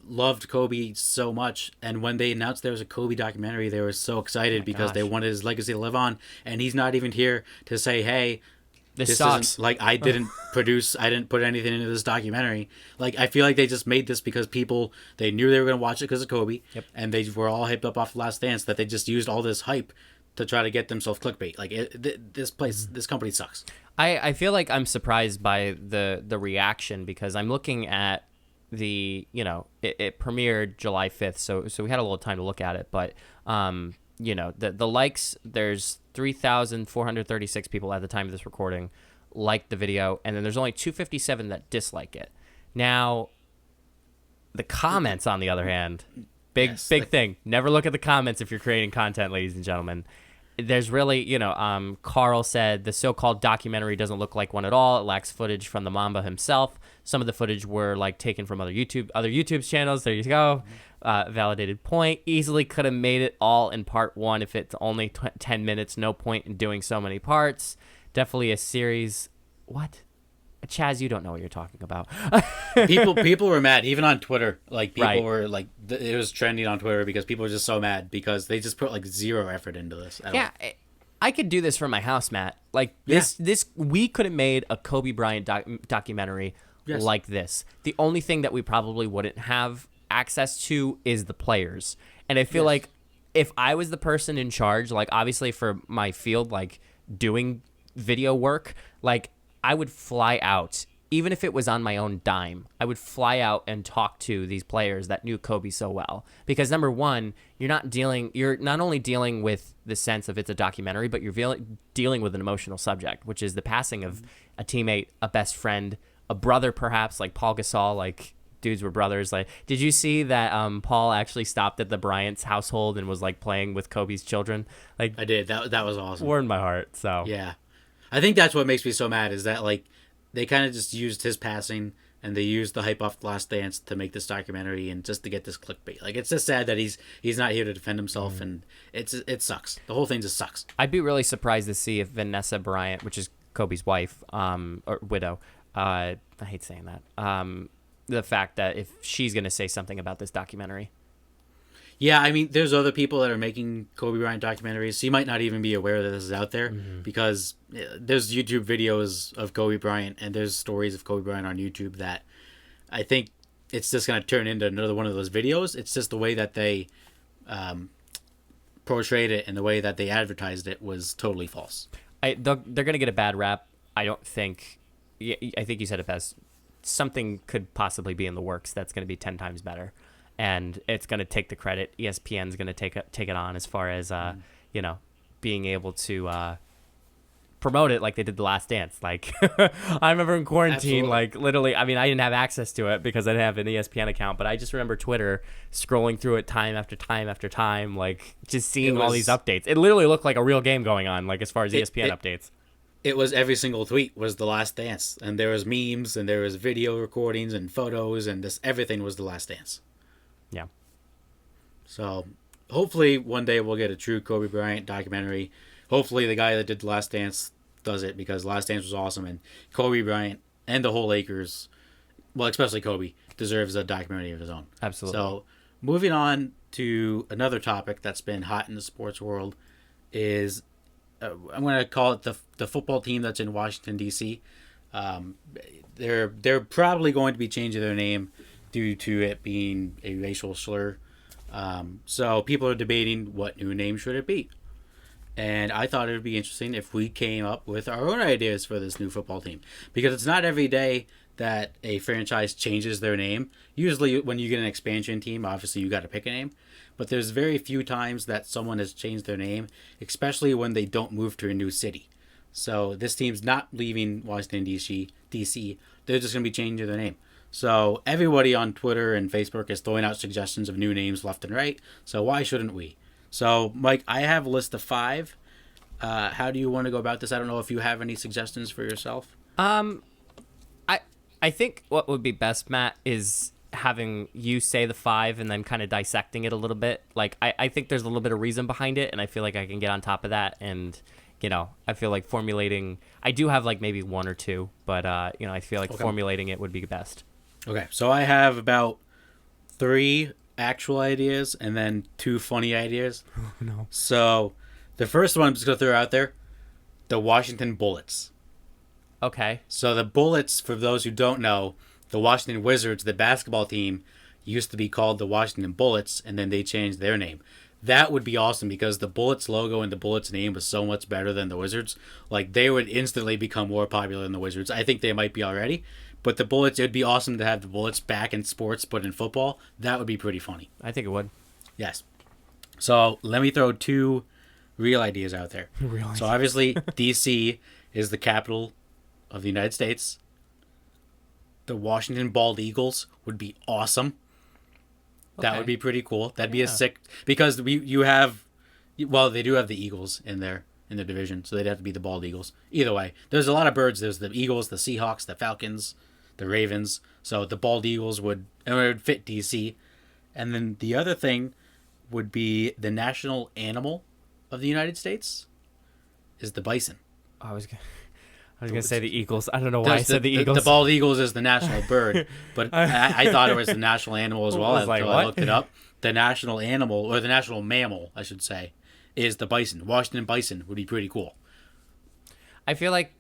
loved Kobe so much, and when they announced there was a Kobe documentary, they were so excited because they wanted his legacy to live on, and he's not even here to say, hey, this sucks. I didn't I didn't put anything into this documentary. I feel like they just made this because they knew they were going to watch it because of Kobe, and they were all hyped up off Last Dance, that they just used all this hype to try to get themselves clickbait. This company sucks. I feel like I'm surprised by the reaction because I'm looking at it premiered July 5th, so we had a little time to look at it, but the likes, there's 3,436 people at the time of this recording liked the video, and then there's only 257 that dislike it. Now, the comments, on the other hand, big thing. Never look at the comments if you're creating content, ladies and gentlemen. there's really, Carl said the so-called documentary doesn't look like one at all. It lacks footage from the Mamba himself. Some of the footage were like taken from other YouTube channels. There you go. Validated point. Easily could have made it all in part one if it's only 10 minutes. No point in doing so many parts. Definitely a series. What? Chaz, you don't know what you're talking about. People were mad, even on Twitter. Like, people Right. were like, it was trending on Twitter because people were just so mad because they just put like zero effort into this at Yeah, all. I could do this from my house, Matt. Like Yeah. this we could have made a Kobe Bryant documentary Yes. like this. The only thing that we probably wouldn't have access to is the players. And I feel Yes. like if I was the person in charge, like obviously for my field, like doing video work, like I would fly out, even if it was on my own dime. I would fly out and talk to these players that knew Kobe so well. Because number one, you're not only dealing with the sense of it's a documentary, but you're dealing with an emotional subject, which is the passing of a teammate, a best friend, a brother, perhaps like Paul Gasol. Like dudes were brothers. Like, did you see that Paul actually stopped at the Bryant's household and was like playing with Kobe's children? Like, I did. That was awesome. warmed my heart. So Yeah. I think that's what makes me so mad is that like they kind of just used his passing and they used the hype off Last Dance to make this documentary and just to get this clickbait. Like it's just sad that he's not here to defend himself and it sucks. The whole thing just sucks. I'd be really surprised to see if Vanessa Bryant, which is Kobe's wife, or widow, I hate saying that, the fact that if she's going to say something about this documentary. Yeah, I mean, there's other people that are making Kobe Bryant documentaries. So you might not even be aware that this is out there because there's YouTube videos of Kobe Bryant and there's stories of Kobe Bryant on YouTube that I think it's just going to turn into another one of those videos. It's just the way that they portrayed it and the way that they advertised it was totally false. They're going to get a bad rap. I don't think. I think you said it best. Something could possibly be in the works that's going to be 10 times better, and it's going to take the credit. ESPN's going to take it on as far as being able to promote it like they did The Last Dance. Like I remember in quarantine, Absolutely. like literally. I mean, I didn't have access to it because I didn't have an ESPN account, but I just remember Twitter scrolling through it time after time after time, like just seeing all these updates. It literally looked like a real game going on, like as far as ESPN updates. It was every single tweet was The Last Dance, and there was memes and there was video recordings and photos and this everything was The Last Dance. Yeah. So hopefully one day we'll get a true Kobe Bryant documentary. Hopefully the guy that did The Last Dance does it because Last Dance was awesome and Kobe Bryant and the whole Lakers, well, especially Kobe, deserves a documentary of his own. Absolutely. So moving on to another topic that's been hot in the sports world is I'm going to call it the football team that's in Washington D.C. They're probably going to be changing their name due to it being a racial slur. So people are debating what new name should it be. And I thought it would be interesting if we came up with our own ideas for this new football team. Because it's not every day that a franchise changes their name. Usually when you get an expansion team, obviously you got to pick a name. But there's very few times that someone has changed their name, especially when they don't move to a new city. So this team's not leaving Washington, D.C. They're just going to be changing their name. So everybody on Twitter and Facebook is throwing out suggestions of new names left and right. So why shouldn't we? So, Mike, I have a list of 5. How do you want to go about this? I don't know if you have any suggestions for yourself. I think what would be best, Matt, is having you say the 5 and then kind of dissecting it a little bit. Like, I think there's a little bit of reason behind it, and I feel like I can get on top of that. And, I feel like formulating... I do have, like, maybe 1 or 2, but, I feel like formulating it would be best. Okay, so I have about 3 actual ideas and then 2 funny ideas. Oh, no. So the first one I'm just going to throw out there, the Washington Bullets. Okay. So the Bullets, for those who don't know, the Washington Wizards, the basketball team, used to be called the Washington Bullets, and then they changed their name. That would be awesome because the Bullets logo and the Bullets name was so much better than the Wizards. Like, they would instantly become more popular than the Wizards. I think they might be already. But the Bullets, it would be awesome to have the Bullets back in sports, but in football. That would be pretty funny. I think it would. Yes. So let me throw 2 real ideas out there. Really? So obviously, D.C. is the capital of the United States. The Washington Bald Eagles would be awesome. That Okay. would be pretty cool. That'd be a sick... Because you have Well, they do have the Eagles in their division, so they'd have to be the bald Eagles. Either way, there's a lot of birds. There's the Eagles, the Seahawks, the Falcons, the Ravens. So the bald Eagles would fit DC. And then the other thing would be the national animal of the United States is the bison. I was gonna say the Eagles. I don't know why I said the Eagles. The bald eagles is the national bird, but I thought it was the national animal as well. Like, Until I looked it up. The national animal, or the national mammal, I should say, is the bison. Washington bison would be pretty cool. I feel like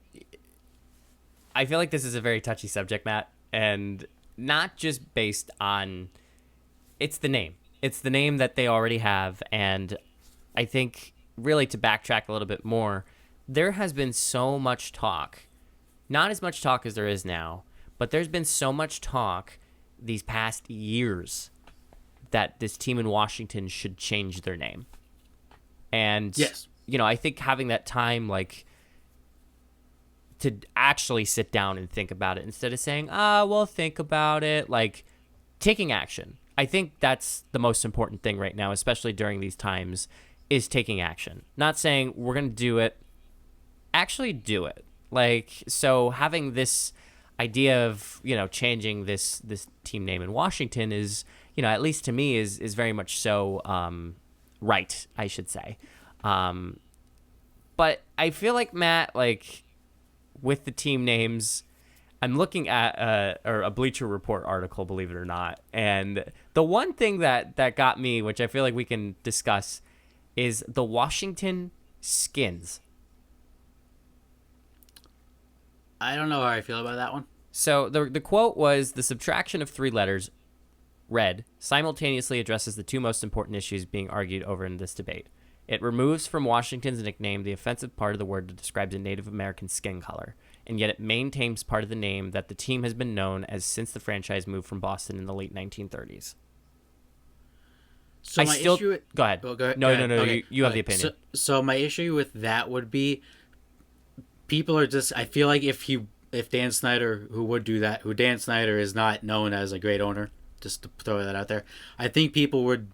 this is a very touchy subject, Matt, and not just based on it's the name. It's the name that they already have, and I think really to backtrack a little bit more, there has been so much talk, not as much talk as there is now, but there's been so much talk these past years that this team in Washington should change their name. And, yes, I think having that time, like, to actually sit down and think about it instead of saying, well, think about it, like, taking action. I think that's the most important thing right now, especially during these times, is taking action. Not saying we're going to do it, actually do it. Like, so having this idea of, changing this team name in Washington is, at least to me, is very much so right, I should say. But I feel like, Matt, like, with the team names, I'm looking at a Bleacher Report article, believe it or not, and the one thing that got me, which I feel like we can discuss, is the Washington Skins. I don't know how I feel about that one. So the quote was, the subtraction of 3 letters, red, simultaneously addresses the 2 most important issues being argued over in this debate. It removes from Washington's nickname the offensive part of the word that describes a Native American skin color, and yet it maintains part of the name that the team has been known as since the franchise moved from Boston in the late 1930s. So Go ahead. Well, go ahead. No, Okay. you have the opinion. So my issue with that would be, people are just. I feel like if Dan Snyder, who Dan Snyder is not known as a great owner, just to throw that out there, I think people would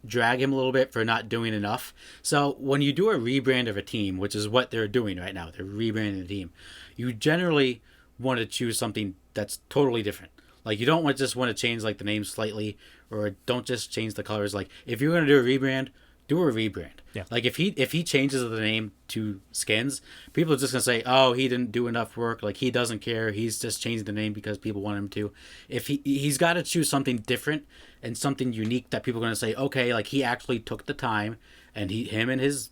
drag him a little bit for not doing enough. So when you do a rebrand of a team, which is what they're doing right now, they're rebranding the team, you generally want to choose something that's totally different. Like, you don't just want to change like the name slightly, or don't just change the colors. Like, if you're going to do a rebrand, do a rebrand. Yeah. Like, if he changes the name to Skins, people are just gonna say, oh, he didn't do enough work. Like, he doesn't care. He's just changed the name because people want him to. If he's got to choose something different and something unique that people are gonna say, okay, like, he actually took the time, and him and his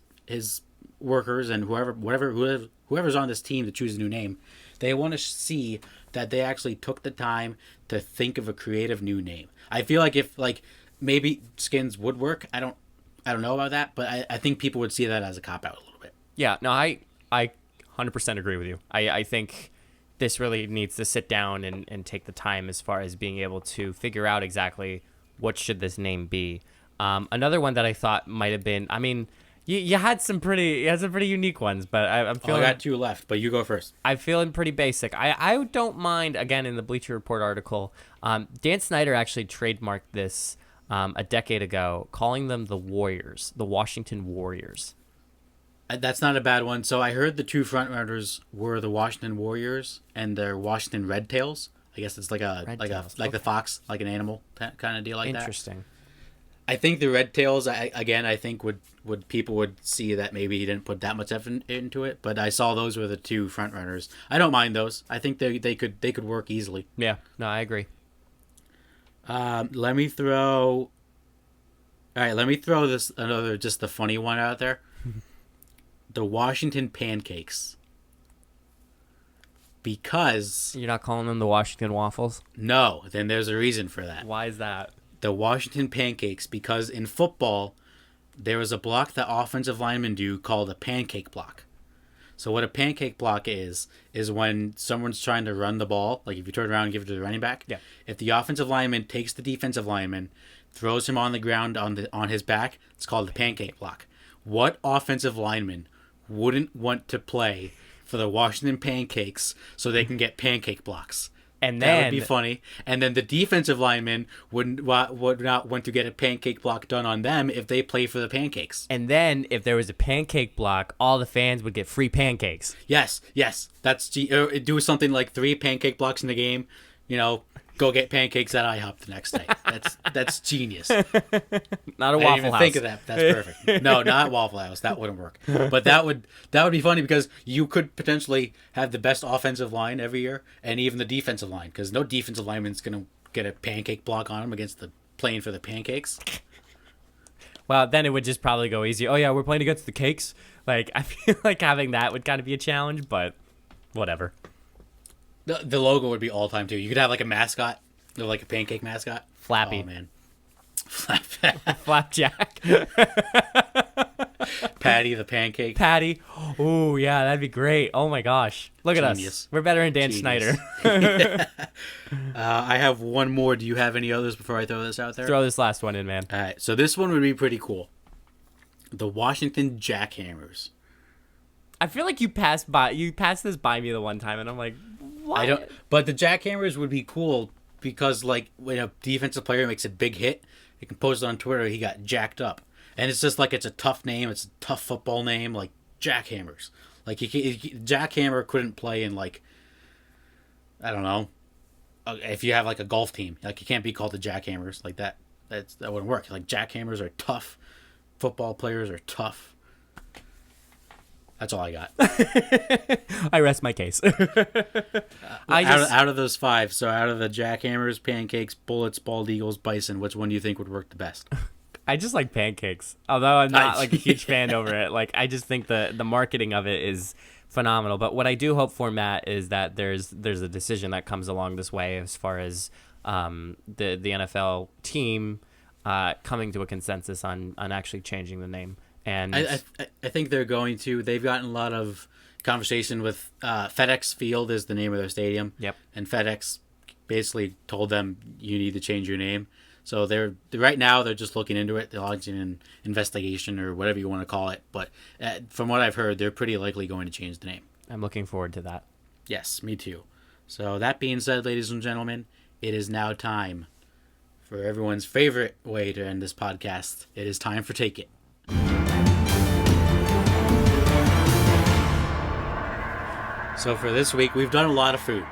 workers and whoever's on this team to choose a new name, they want to see that they actually took the time to think of a creative new name. I feel like if, like, maybe Skins would work. I don't know about that, but I think people would see that as a cop-out a little bit. Yeah, no, I 100% agree with you. I think this really needs to sit down and take the time as far as being able to figure out exactly what should this name be. Another one that I thought might have been, I mean, you had some pretty unique ones, but I'm feeling... I got 2 left, but you go first. I'm feeling pretty basic. I don't mind, again, in the Bleacher Report article, Dan Snyder actually trademarked this a decade ago, calling them the Warriors, the Washington Warriors. That's not a bad one. So I heard the 2 frontrunners were the Washington Warriors and their Washington Red Tails. I guess it's like the fox, like an animal kind of deal like that. Interesting. I think the Red Tails, I think would people would see that maybe he didn't put that much effort into it, but I saw those were the 2 frontrunners. I don't mind those. I think they could work easily. Yeah, no, I agree. Let me throw this another, just the funny one out there. The Washington Pancakes. Because... You're not calling them the Washington Waffles? No, then there's a reason for that. Why is that? The Washington Pancakes, because in football, there was a block that offensive linemen do called a pancake block. So what a pancake block is when someone's trying to run the ball, like if you turn around and give it to the running back, yeah. If the offensive lineman takes the defensive lineman, throws him on the ground on his back, it's called the pancake block. What offensive lineman wouldn't want to play for the Washington Pancakes so they can get pancake blocks? And That would be then funny. And then the defensive linemen would not want to get a pancake block done on them if they play for the pancakes. if there was a pancake block, all the fans would get free pancakes. Yes, do something like 3 pancake blocks in the game. Go get pancakes at IHOP the next day. That's genius. Not a I didn't Waffle even House. think of that. That's perfect. No, not Waffle House. That wouldn't work. But that would be funny because you could potentially have the best offensive line every year and even the defensive line because no defensive lineman's gonna get a pancake block on him against the playing for the pancakes. Well, then it would just probably go easy. Oh yeah, we're playing against the cakes. Like I feel like having that would kind of be a challenge, but whatever. The logo would be all time too. You could have like a mascot, like a pancake mascot. Flappy. Oh man, Flapjack. Patty the pancake. Patty. Oh yeah, that'd be great. Oh my gosh, look at Genius. us. We're better than Dan Genius. Schneider. I have one more. Do you have any others before I throw this out there? Throw this last one in, man. All right, so this one would be pretty cool. The Washington Jackhammers. I feel like you passed this by me the one time, and I'm like, what? But the Jackhammers would be cool because, like, when a defensive player makes a big hit, you can post it on Twitter. He got jacked up, and it's just like it's a tough name. It's a tough football name, like Jackhammers. Like Jackhammer couldn't play in like, I don't know, if you have like a golf team, like you can't be called the Jackhammers like that. That wouldn't work. Like Jackhammers are tough. Football players are tough. That's all I got. I rest my case. Out of those 5, so out of the Jackhammers, pancakes, bullets, bald eagles, bison, which one do you think would work the best? I just like pancakes, although I'm not like a huge fan over it. Like I just think the marketing of it is phenomenal. But what I do hope for, Matt, is that there's a decision that comes along this way as far as the NFL team coming to a consensus on actually changing the name. And I think they're going to. They've gotten a lot of conversation with FedEx Field is the name of their stadium. Yep. And FedEx basically told them you need to change your name. So right now they're just looking into it. They're launching an investigation or whatever you want to call it. But from what I've heard, they're pretty likely going to change the name. I'm looking forward to that. Yes, me too. So that being said, ladies and gentlemen, it is now time for everyone's favorite way to end this podcast. It is time for Take It. So for this week, we've done a lot of food.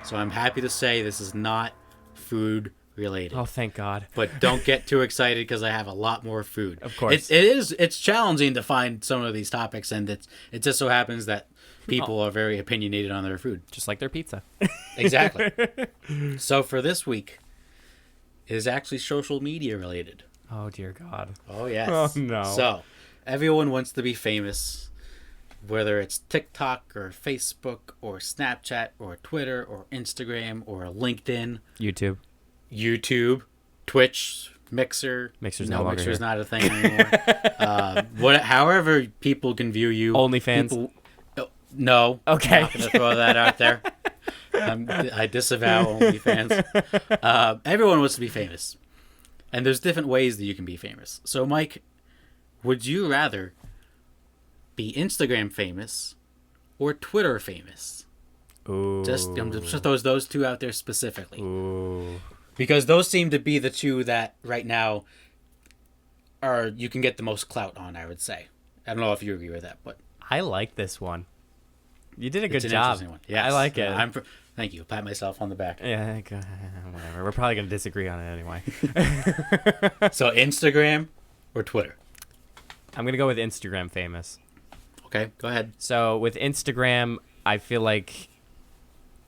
So I'm happy to say this is not food related. Oh, thank God. But don't get too excited because I have a lot more food. Of course. It's challenging to find some of these topics, and it just so happens that people are very opinionated on their food. Just like their pizza. Exactly. So for this week, it is actually social media related. Oh, dear God. Oh, yes. Oh, no. So everyone wants to be famous. Whether it's TikTok or Facebook or Snapchat or Twitter or Instagram or LinkedIn. YouTube, Twitch, Mixer. Mixer's no longer Mixer's here. not a thing anymore. However people can view you. OnlyFans? No. Okay. I'm not going to throw that out there. I disavow OnlyFans. Everyone wants to be famous. And there's different ways that you can be famous. So, Mike, would you rather be Instagram famous or Twitter famous? Ooh. I'm just throw those 2 out there specifically. Ooh. Because those seem to be the 2 that right now you can get the most clout on, I would say. I don't know if you agree with that, but I like this one. You did a good it's an job. interesting one. Yes. I like it. Thank you. Pat myself on the back. Yeah, whatever. We're probably going to disagree on it anyway. So Instagram or Twitter? I'm going to go with Instagram famous. Okay, go ahead. So with Instagram, I feel like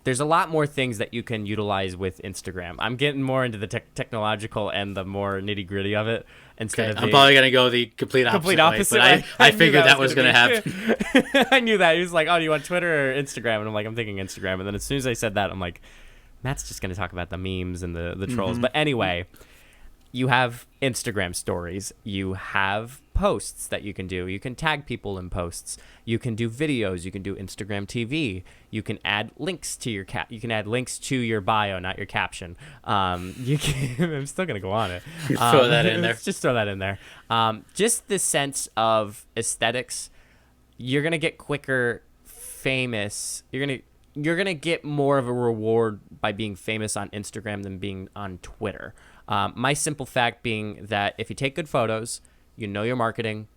there's a lot more things that you can utilize with Instagram. I'm getting more into the technological and the more nitty gritty of it instead of I'm probably going to go the complete opposite way, but I figured that was going to happen. I knew that. He was like, oh, do you want Twitter or Instagram? And I'm like, I'm thinking Instagram. And then as soon as I said that, I'm like, Matt's just going to talk about the memes and the trolls. Mm-hmm. But anyway, you have Instagram stories. You have posts that you can do. You can tag people in posts. You can do videos. You can do Instagram TV. You can add links to your You can add links to your bio, not your caption. You can. I'm still gonna go on it. Throw that in there. Just throw that in there. Just the sense of aesthetics. You're gonna get quicker famous. you're going to get more of a reward by being famous on Instagram than being on Twitter. My simple fact being that if you take good photos, you know your marketing,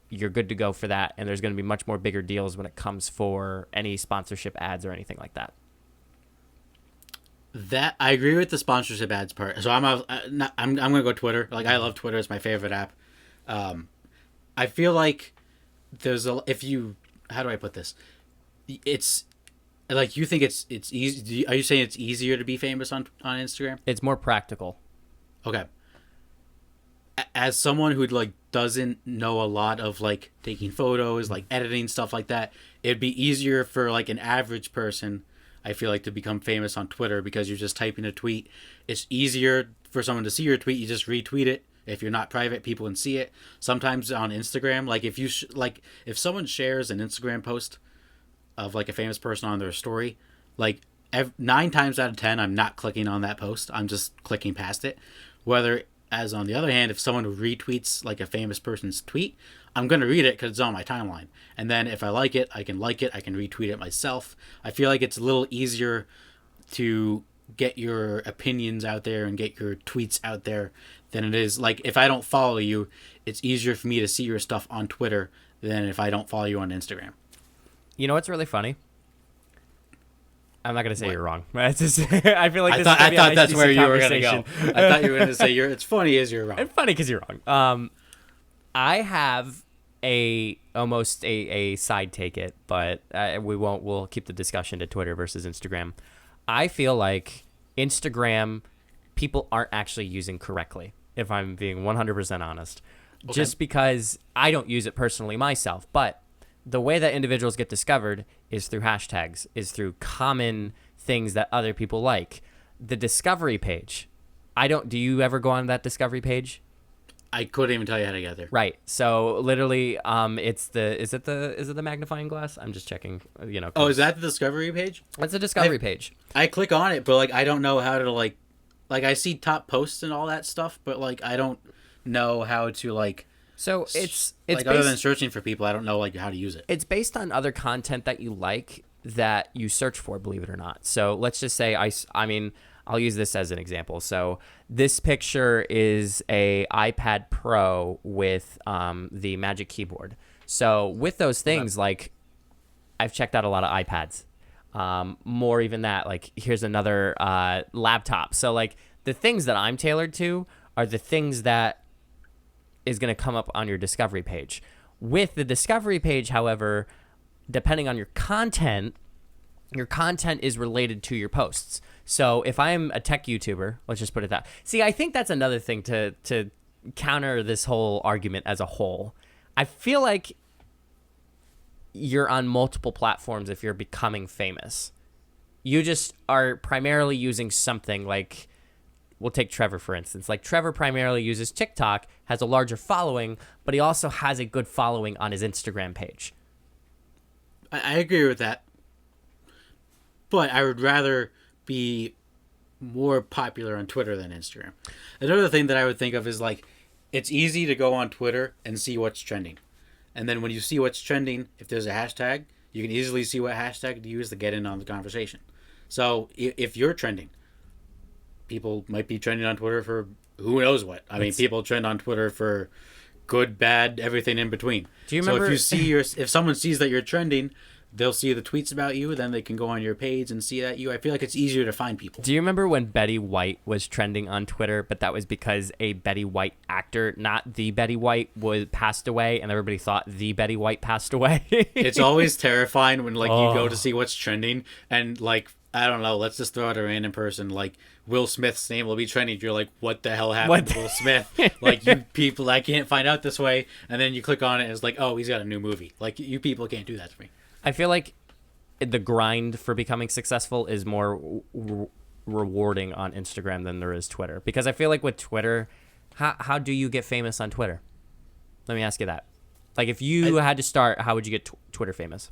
you're good to go for that. And there's going to be much more bigger deals when it comes for any sponsorship ads or anything like that. That I agree with the sponsorship ads part. So I'm gonna go Twitter. Like I love Twitter. It's my favorite app. I feel like there's a if you how do I put this? It's like you think it's easy. Are you saying it's easier to be famous on Instagram? It's more practical. Okay. As someone who like doesn't know a lot of like taking photos, like editing stuff like that, it'd be easier for like an average person, I feel like, to become famous on Twitter because you're just typing a tweet. It's easier for someone to see your tweet. You just retweet it. If you're not private, people can see it. Sometimes on Instagram, like if you if someone shares an Instagram post of like a famous person on their story, like 9 times out of 10, I'm not clicking on that post. I'm just clicking past it. Whether as on the other hand, if someone retweets like a famous person's tweet, I'm going to read it because it's on my timeline. And then if I like it, I can retweet it myself. I feel like it's a little easier to get your opinions out there and get your tweets out there than it is. Like if I don't follow you, it's easier for me to see your stuff on Twitter than if I don't follow you on Instagram. You know what's really funny? I'm not gonna say What? you're wrong. I feel like this I is thought a nice, that's where decent you were gonna go. conversation. I thought you were gonna say it's funny as you're wrong. It's funny because you're wrong. I have almost a side take it, but we won't. We'll keep the discussion to Twitter versus Instagram. I feel like Instagram people aren't actually using correctly, if I'm being 100% honest. Okay. Just because I don't use it personally myself, but the way that individuals get discovered is through hashtags, is through common things that other people like. The discovery page, do you ever go on that discovery page? I couldn't even tell you how to get there. Right. So literally, is it the magnifying glass? I'm just checking, Oh, is that the discovery page? It's the discovery page. I click on it, but like I don't know how to like I see top posts and all that stuff, but like I don't know how to like. So it's like other than searching for people, I don't know like how to use it. It's based on other content that you like that you search for, believe it or not. So let's just say I mean I'll use this as an example. So this picture is a iPad Pro with the Magic Keyboard. So with those things, like I've checked out a lot of iPads. More even that, like here's another laptop. So like the things that I'm tailored to are the things that is going to come up on your discovery page. With the discovery page, however, depending on your content is related to your posts. So if I'm a tech YouTuber, let's just put it that. See, I think that's another thing to counter this whole argument as a whole. I feel like you're on multiple platforms if you're becoming famous. You just are primarily using something like, we'll take Trevor, for instance. Like Trevor primarily uses TikTok, has a larger following, but he also has a good following on his Instagram page. I agree with that. But I would rather be more popular on Twitter than Instagram. Another thing that I would think of is like, it's easy to go on Twitter and see what's trending. And then when you see what's trending, if there's a hashtag, you can easily see what hashtag to use to get in on the conversation. So if you're trending, people might be trending on Twitter for who knows what. I mean, people trend on Twitter for good, bad, everything in between. Do you remember? So if you see if someone sees that you're trending, they'll see the tweets about you. Then they can go on your page and see that you. I feel like it's easier to find people. Do you remember when Betty White was trending on Twitter? But that was because a Betty White actor, not the Betty White, passed away, and everybody thought the Betty White passed away. It's always terrifying when like you go to see what's trending and like. I don't know. Let's just throw out a random person. Like Will Smith's name will be trending. You're like, what the hell happened to Will Smith? Like you people, I can't find out this way. And then you click on it and it's like, oh, he's got a new movie. Like you people can't do that to me. I feel like the grind for becoming successful is more rewarding on Instagram than there is Twitter. Because I feel like with Twitter, how do you get famous on Twitter? Let me ask you that. Like if you had to start, how would you get Twitter famous?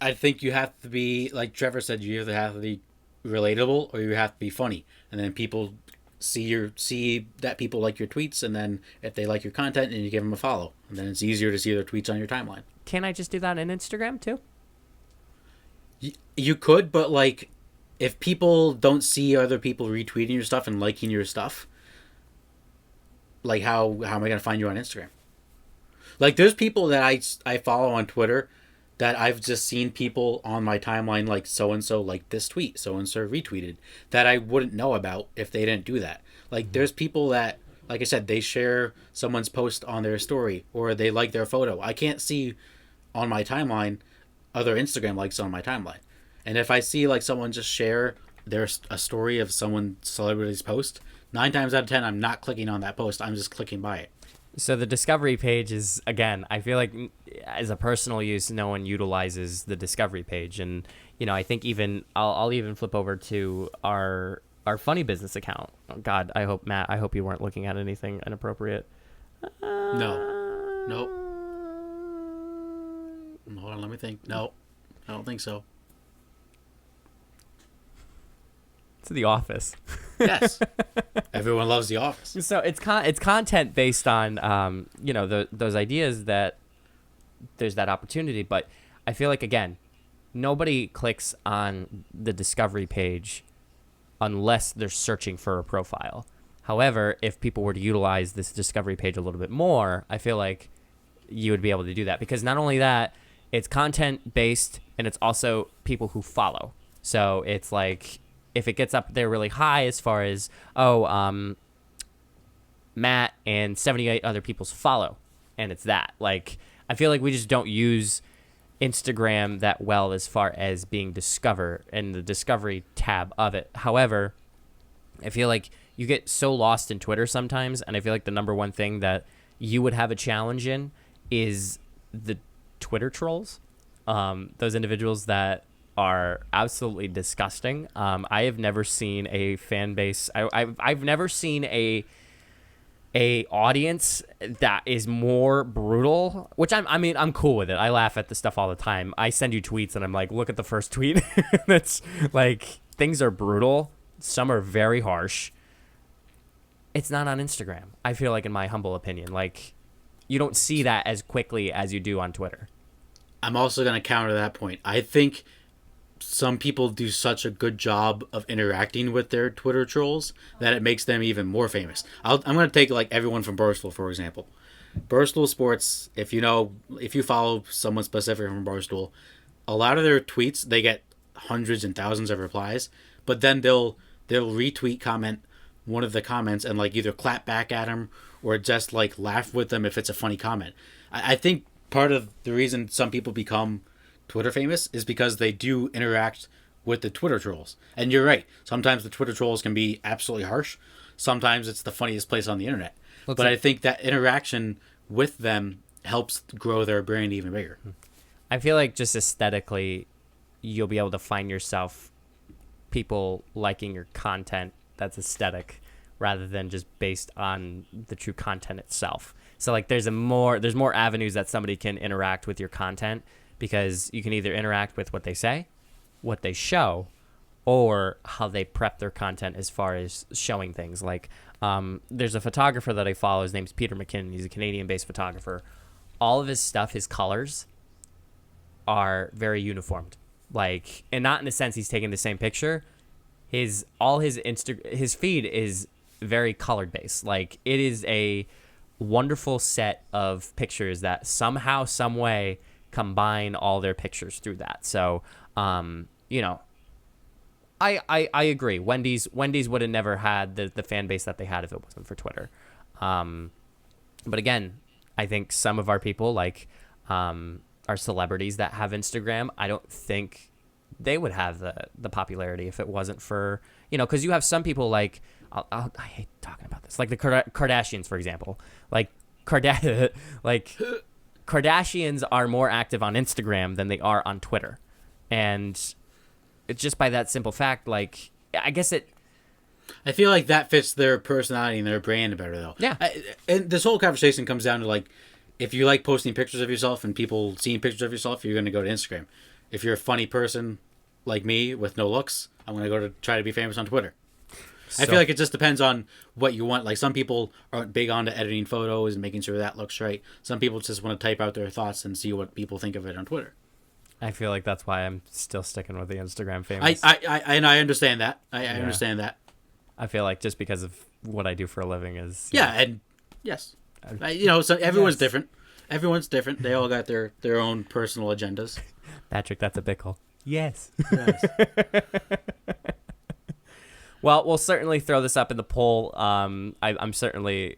I think you have to be, like Trevor said, you either have to be relatable or you have to be funny. And then people see that people like your tweets, and then if they like your content, and you give them a follow. And then it's easier to see their tweets on your timeline. Can I just do that on Instagram too? You could, but like, if people don't see other people retweeting your stuff and liking your stuff, like how am I gonna find you on Instagram? Like, there's people that I follow on Twitter that I've just seen people on my timeline like so and so like this tweet, so and so retweeted, that I wouldn't know about if they didn't do that. Like, there's people that, like I said, they share someone's post on their story or they like their photo. I can't see on my timeline other Instagram likes on my timeline. And if I see like someone just share a story of someone celebrity's post, 9 times out of 10 I'm not clicking on that post. I'm just clicking by it. So the discovery page is, again, I feel like as a personal use, no one utilizes the discovery page. And, I think even I'll even flip over to our funny business account. Oh, God, Matt, I hope you weren't looking at anything inappropriate. No. Nope. Hold on, let me think. No, I don't think so. It's The Office. Yes. Everyone loves The Office. So it's content based on those ideas that there's that opportunity, but I feel like, again, nobody clicks on the discovery page unless they're searching for a profile. However, if people were to utilize this discovery page a little bit more, I feel like you would be able to do that, because not only that, it's content based and it's also people who follow. So it's like, if it gets up there really high as far as, Matt and 78 other people's follow, and it's that. Like, I feel like we just don't use Instagram that well as far as being discovered and the discovery tab of it. However, I feel like you get so lost in Twitter sometimes, and I feel like the number one thing that you would have a challenge in is the Twitter trolls. Those individuals that are absolutely disgusting. I have never seen a fan base. I've never seen a audience that is more brutal. Which I'm cool with it. I laugh at the stuff all the time. I send you tweets and I'm like, look at the first tweet. That's like, things are brutal. Some are very harsh. It's not on Instagram. I feel like, in my humble opinion, like, you don't see that as quickly as you do on Twitter. I'm also going to counter that point. I think some people do such a good job of interacting with their Twitter trolls that it makes them even more famous. I'm going to take like everyone from Barstool, for example. Barstool Sports, if you follow someone specific from Barstool, a lot of their tweets, they get hundreds and thousands of replies, but then they'll retweet comment one of the comments and like either clap back at them or just like laugh with them if it's a funny comment. I think part of the reason some people become Twitter famous is because they do interact with the Twitter trolls. And you're right. Sometimes the Twitter trolls can be absolutely harsh. Sometimes it's the funniest place on the internet. But I think that interaction with them helps grow their brand even bigger. I feel like just aesthetically, you'll be able to find yourself people liking your content that's aesthetic rather than just based on the true content itself. So like there's more avenues that somebody can interact with your content, because you can either interact with what they say, what they show, or how they prep their content as far as showing things. Like there's a photographer that I follow. His name's Peter McKinnon. He's a Canadian-based photographer. All of his stuff, his colors, are very uniformed. Like, and not in the sense he's taking the same picture. His feed is very colored based. Like, it is a wonderful set of pictures that somehow, some way combine all their pictures through that. So, I agree. Wendy's would have never had the fan base that they had if it wasn't for Twitter. But again, I think some of our people, like our celebrities that have Instagram, I don't think they would have the popularity if it wasn't for, because you have some people like, I hate talking about this, like the Kardashians, for example. Like Kardashians are more active on Instagram than they are on Twitter. And it's just by that simple fact, like, I guess I feel like that fits their personality and their brand better, though. Yeah. And this whole conversation comes down to, like, if you like posting pictures of yourself and people seeing pictures of yourself, you're going to go to Instagram. If you're a funny person like me with no looks, I'm going to go to try to be famous on Twitter. I feel like it just depends on what you want. Like, some people aren't big on to editing photos and making sure that looks right. Some people just want to type out their thoughts and see what people think of it on Twitter. I feel like that's why I'm still sticking with the Instagram I famous. I understand that. I Yeah. understand that. I feel like just because of what I do for a living is Yeah, and yes, so everyone's Yes. different. Everyone's different. They all got their own personal agendas. Patrick, that's a pickle. Yes. Yes. Well, we'll certainly throw this up in the poll. I'm certainly.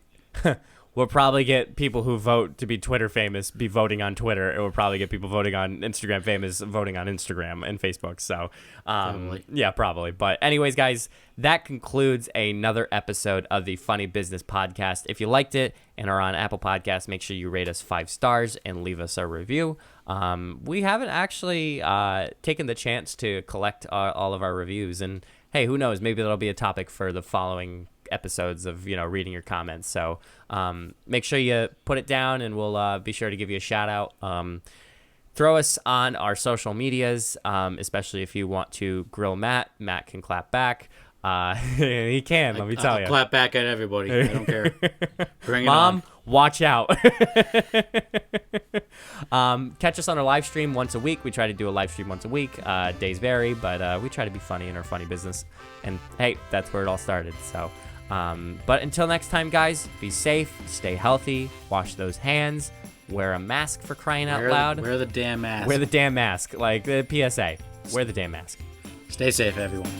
We'll probably get people who vote to be Twitter famous be voting on Twitter. It will probably get people voting on Instagram famous voting on Instagram and Facebook. So, Probably. yeah, probably. But anyways, guys, that concludes another episode of the Funny Business Podcast. If you liked it and are on Apple Podcasts, make sure you rate us 5 stars and leave us a review. We haven't actually taken the chance to collect all of our reviews, and hey, who knows? Maybe that'll be a topic for the following episodes of reading your comments. So make sure you put it down, and we'll be sure to give you a shout out. Throw us on our social medias, especially if you want to grill Matt. Matt can clap back. He can, let me tell I'll you. clap back at everybody. I don't care. Bring it Mom, on. watch out. Catch us on our live stream once a week. We try to do a live stream once a week. Days vary, but we try to be funny in our funny business. And hey, that's where it all started. So, but until next time, guys, be safe, stay healthy, wash those hands, wear a mask for crying out loud. Wear the damn mask. Wear the damn mask, like the PSA. Wear the damn mask. Stay safe, everyone.